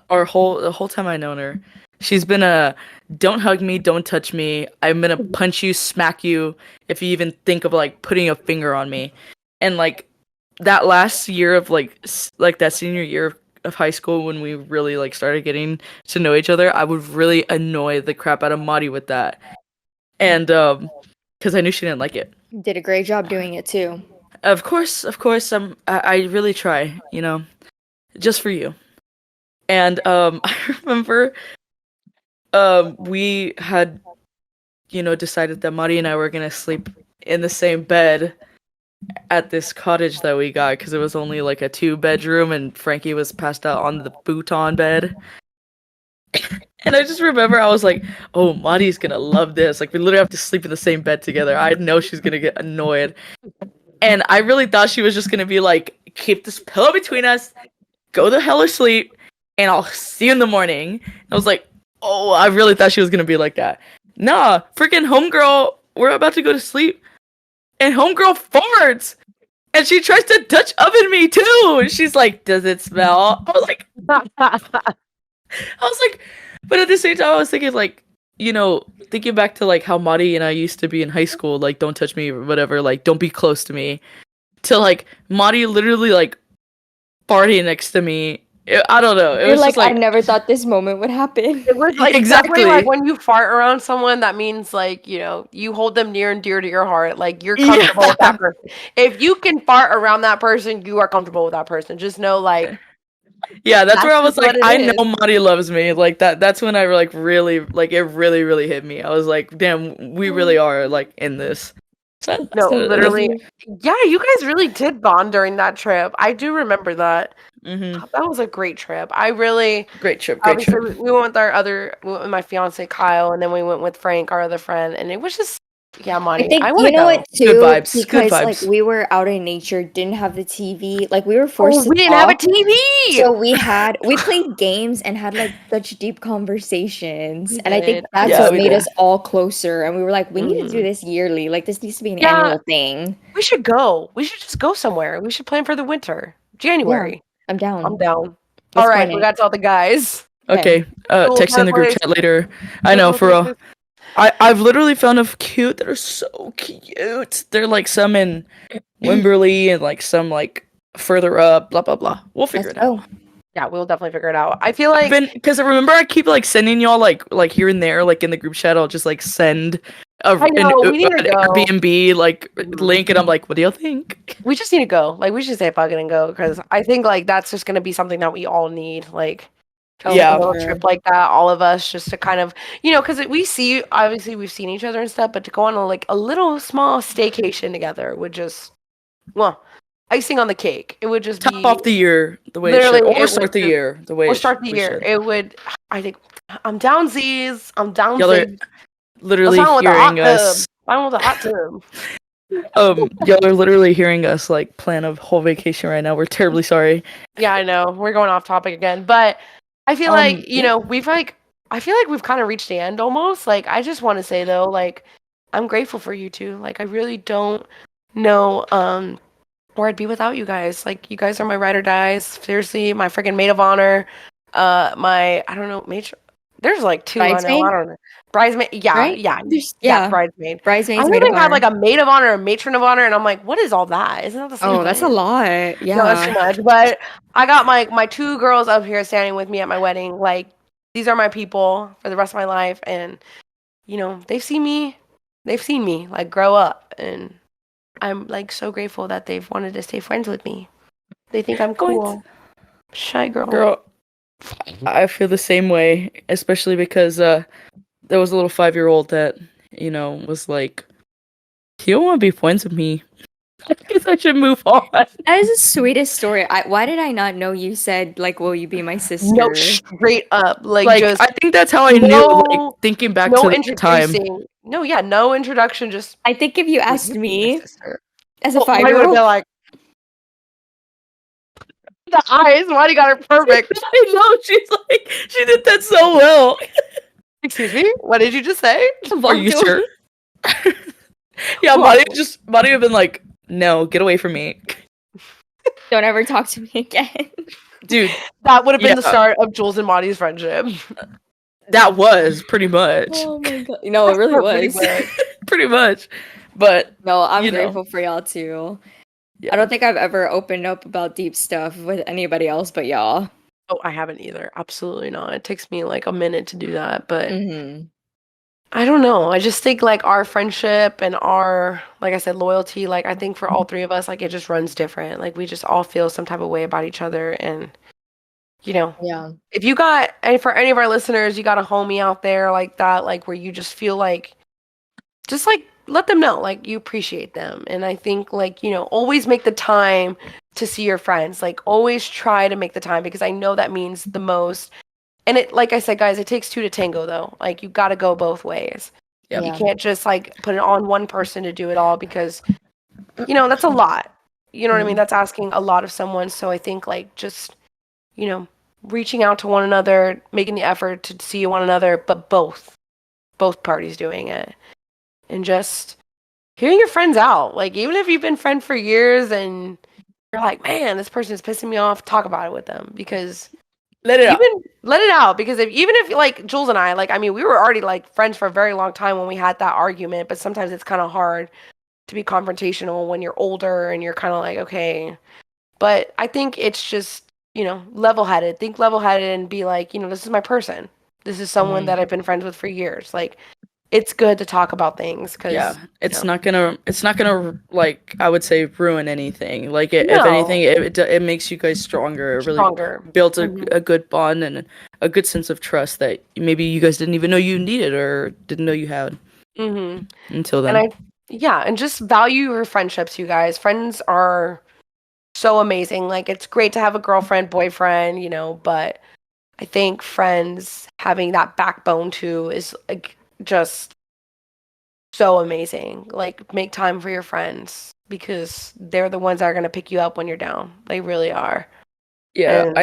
the whole time I known her, she's been a don't hug me, don't touch me. I'm gonna punch you, smack you if you even think of like putting a finger on me. And like that last year of like that senior year of high school when we really like started getting to know each other, I would really annoy the crap out of Madi with that. And because I knew she didn't like it. Did a great job doing it too. Of course, I really try, you know, just for you. And I remember we had, you know, decided that Mari and I were gonna sleep in the same bed at this cottage that we got because it was only like a 2-bedroom and Frankie was passed out on the futon bed. And I just remember I was like, oh, Mari's gonna love this. Like we literally have to sleep in the same bed together. I know she's gonna get annoyed. And I really thought she was just gonna be like, keep this pillow between us, go the hell to sleep, and I'll see you in the morning. And I was like, oh, I really thought she was gonna be like that. Nah, freaking homegirl, we're about to go to sleep, and homegirl farts, and she tries to Dutch oven me too. And she's like, does it smell? I was like, but at the same time, I was thinking like, you know, thinking back to like how Madi and I used to be in high school, like don't touch me or whatever, like don't be close to me. To like Madi literally like farting next to me. I don't know. It You're was just like, like I never thought this moment would happen. It was like Exactly. definitely like when you fart around someone, that means like, you know, you hold them near and dear to your heart. Like you're comfortable with that person. If you can fart around that person, you are comfortable with that person. Just know like yeah, that's where I was just like, what it I is. know Madi loves me. Like that's when I like really like it really hit me. I was like, damn, we really are like in this. No, literally. Yeah, you guys really did bond during that trip. I do remember that. Mm-hmm. That was a great trip. I really Great trip. obviously we went with we went with my fiance Kyle, and then we went with Frank, our other friend, and it was just Yeah, I Monty, think I want you to know go. what Good too, vibes. Good because like vibes. we were out in nature, didn't have the TV, like we were Oh, forced to we didn't have a talk. TV. So we played games and had like such deep conversations. We And I think did. I that's Yeah, what we miss made did. us all closer. And we were like, we need to do Mhm. this yearly. Like this needs to be an Yeah, annual thing. we should go. We should just go somewhere. We should plan for the winter. Yeah, January. I'm I'm down. down. All Let's right, plan we it. got to tell the guys. Okay. Okay. Cool Text in the group place. chat later. I Cool know, for real. places. I've literally found a cute that are so cute. They're like some in Wimberley and like some like further up, blah blah blah. We'll figure Let's it out. go. Yeah, we'll definitely figure it out. I feel like Because I remember I keep like sending y'all like here and there, like in the group chat, I'll just like send I know we need to an go. Airbnb like Mhm. link, and I'm like, what do y'all think? We just need to go. Like we should say fuck it and go because I think like that's just gonna be something that we all need. Like just Oh, like a Yeah. for little sure. trip like that, all of us, just to kind of because we see obviously we've seen each other and stuff, but to go on like a little small staycation together would just well icing on the cake. It would just Top be off the year the way it literally should, or it would start the just year the way or start the we year. should. It would. I think I'm down Z's. I'm down Y'all are Z's. Let's literally find with the hot hearing tub. us. Find with the hot tub. Y'all are literally hearing us like plan a whole vacation right now. We're terribly sorry. Yeah, I know. We're going off topic again, but I feel like, Yeah. we've like I feel like we've kind of reached the end almost. Like I just want to say though, like I'm grateful for you two. Like I really don't know where I'd be without you guys. Like you guys are my ride or dies. Seriously, my freaking maid of honor. My I don't know, matron. There's like two I know. I Bridesmaid, don't know. Bridesmaid. Yeah, right? yeah, There's yeah. yeah. Bridesmaid. I Bridesmaids, maid of literally have honor. like a maid of honor, a matron of honor, and I'm like, what is all that? Isn't that the same Oh, that's a thing? lot. No, that's too Yeah. much. But I got my two girls up here standing with me at my wedding. Like these are my people for the rest of my life, and they've seen me. They've seen me like grow up, and I'm like so grateful that they've wanted to stay friends with me. They think I'm What? cool. Shy girl. Girl, I feel the same way, especially because there was a little 5-year-old that, was like, you don't want to be friends with me. I guess I should move on. That is the sweetest story. Why did I not know you said like, "Will you be my No, sister?" straight up. Like Like, just I think that's how I knew, like, no, thinking back no to the time. introducing. No, yeah, no introduction. Just I think if you will asked you be my me sister? as a Well, Marty would have 5-year-old, been like the eyes. Marty got it perfect. I know, she did that so well. Excuse me. What did you just say? Are you walked away. sure? Yeah, Well, Mario would have been like, no, get away from me. Don't ever talk to me again. Dude, that would have been yeah, the start of Jules and Marty's friendship. that was pretty much. Oh my god. No, it really Pretty was. much. Pretty much. But, No, I'm you know. grateful for y'all too. Yeah. I don't think I've ever opened up about deep stuff with anybody else but y'all. Oh, I haven't either. Absolutely not. It takes me like a minute to do that, but Mm-hmm. I don't know. I just think like our friendship and our, like I said, loyalty, like I think for all three of us, like it just runs different. Like we just all feel some type of way about each other. And, Yeah. if you got, and for any of our listeners, you got a homie out there like that, like where you just feel like, just like let them know, like you appreciate them. And I think like, always make the time to see your friends. Like always try to make the time because I know that means the most. And it, like I said, guys, it takes two to tango, though. Like, you got to go both ways. Yep. You can't just, like, put it on one person to do it all because, that's a lot. You know what I mean? That's asking a lot of someone. So I think, like, just, reaching out to one another, making the effort to see one another, but both parties doing it. And just hearing your friends out. Like, even if you've been friends for years and you're like, man, this person is pissing me off, talk about it with them because... Let it out. Let it out because even if like Jules and I, like, I mean, we were already like friends for a very long time when we had that argument, but sometimes it's kind of hard to be confrontational when you're older and you're kind of like, okay. But I think it's just, level-headed. Think level-headed and be like, this is my person. This is someone that I've been friends with for years. Like, it's good to talk about things because Yeah, it's not gonna like I would say ruin anything. Like if No. anything, it makes you guys stronger. It really stronger. builds Mhm. a good bond and a good sense of trust that maybe you guys didn't even know you needed or didn't know you had until then. And just value your friendships, you guys. Friends are so amazing. Like it's great to have a girlfriend, boyfriend, but I think friends having that backbone too is like just so amazing. Like, make time for your friends because they're the ones that are gonna pick you up when you're down. They really are. Yeah, And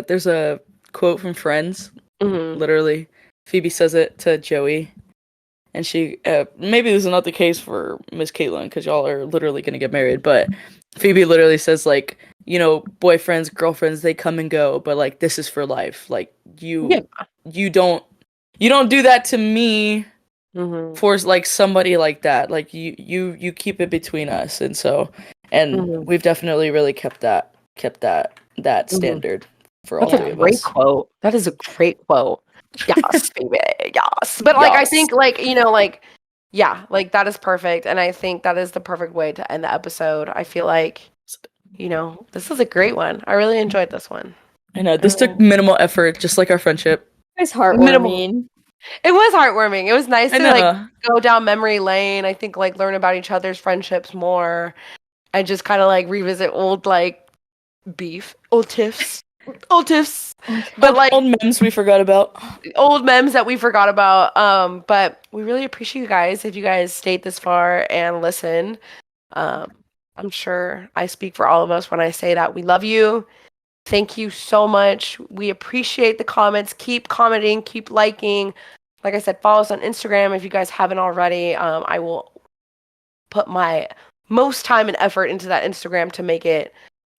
there's a quote from Friends, mhm. literally. Phoebe says it to Joey, and she maybe this is not the case for Miss Caitlin because y'all are literally gonna get married, but Phoebe literally says like, boyfriends, girlfriends, they come and go, but like this is for life. Like Yeah. you don't do that to me Mhm. for like somebody like that. Like you keep it between us, and Mhm. we've definitely really kept that Mhm. standard for all That's a three of great us. quote. That is a great quote. Yes, baby. Yes. But like I Yes. think like, like yeah, like that is perfect. And I think that is the perfect way to end the episode. I feel like, this is a great one. I really enjoyed this one. I know this took minimal effort, just like our friendship. It's Minimal. heartwarming. It was heartwarming. It was nice I to like know. go down memory lane. I think like learn about each other's friendships more and just kind of like revisit old like beef, old tiffs. But like Old memes we forgot about. old memes that we forgot about. But we really appreciate you guys if you guys stayed this far and listened. Um, I'm sure I speak for all of us when I say that we love you. Thank you so much. We appreciate the comments. Keep commenting, keep liking. Like I said, follow us on Instagram if you guys haven't already. I will put my most time and effort into that Instagram to make it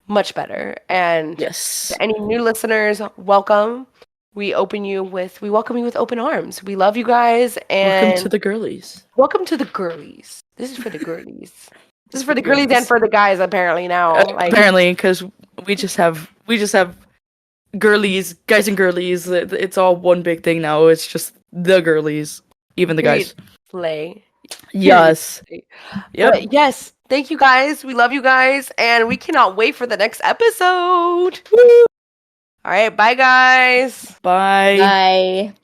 much better. And Yes. to any new listeners, welcome. We welcome you with open arms. We love you guys Welcome to and the girlies. welcome to the girlies. This is for the girlies. This is For for the the girlies and girlies. for the guys apparently now. Like Apparently, because we just have girlies, guys and girlies. It's all one big thing now. It's just the girlies, even the period guys. slay. Period. Yes. Slay. Yep. But yes, thank you guys. We love you guys and we cannot wait for the next episode. Woo! All right, bye guys. Bye. Bye.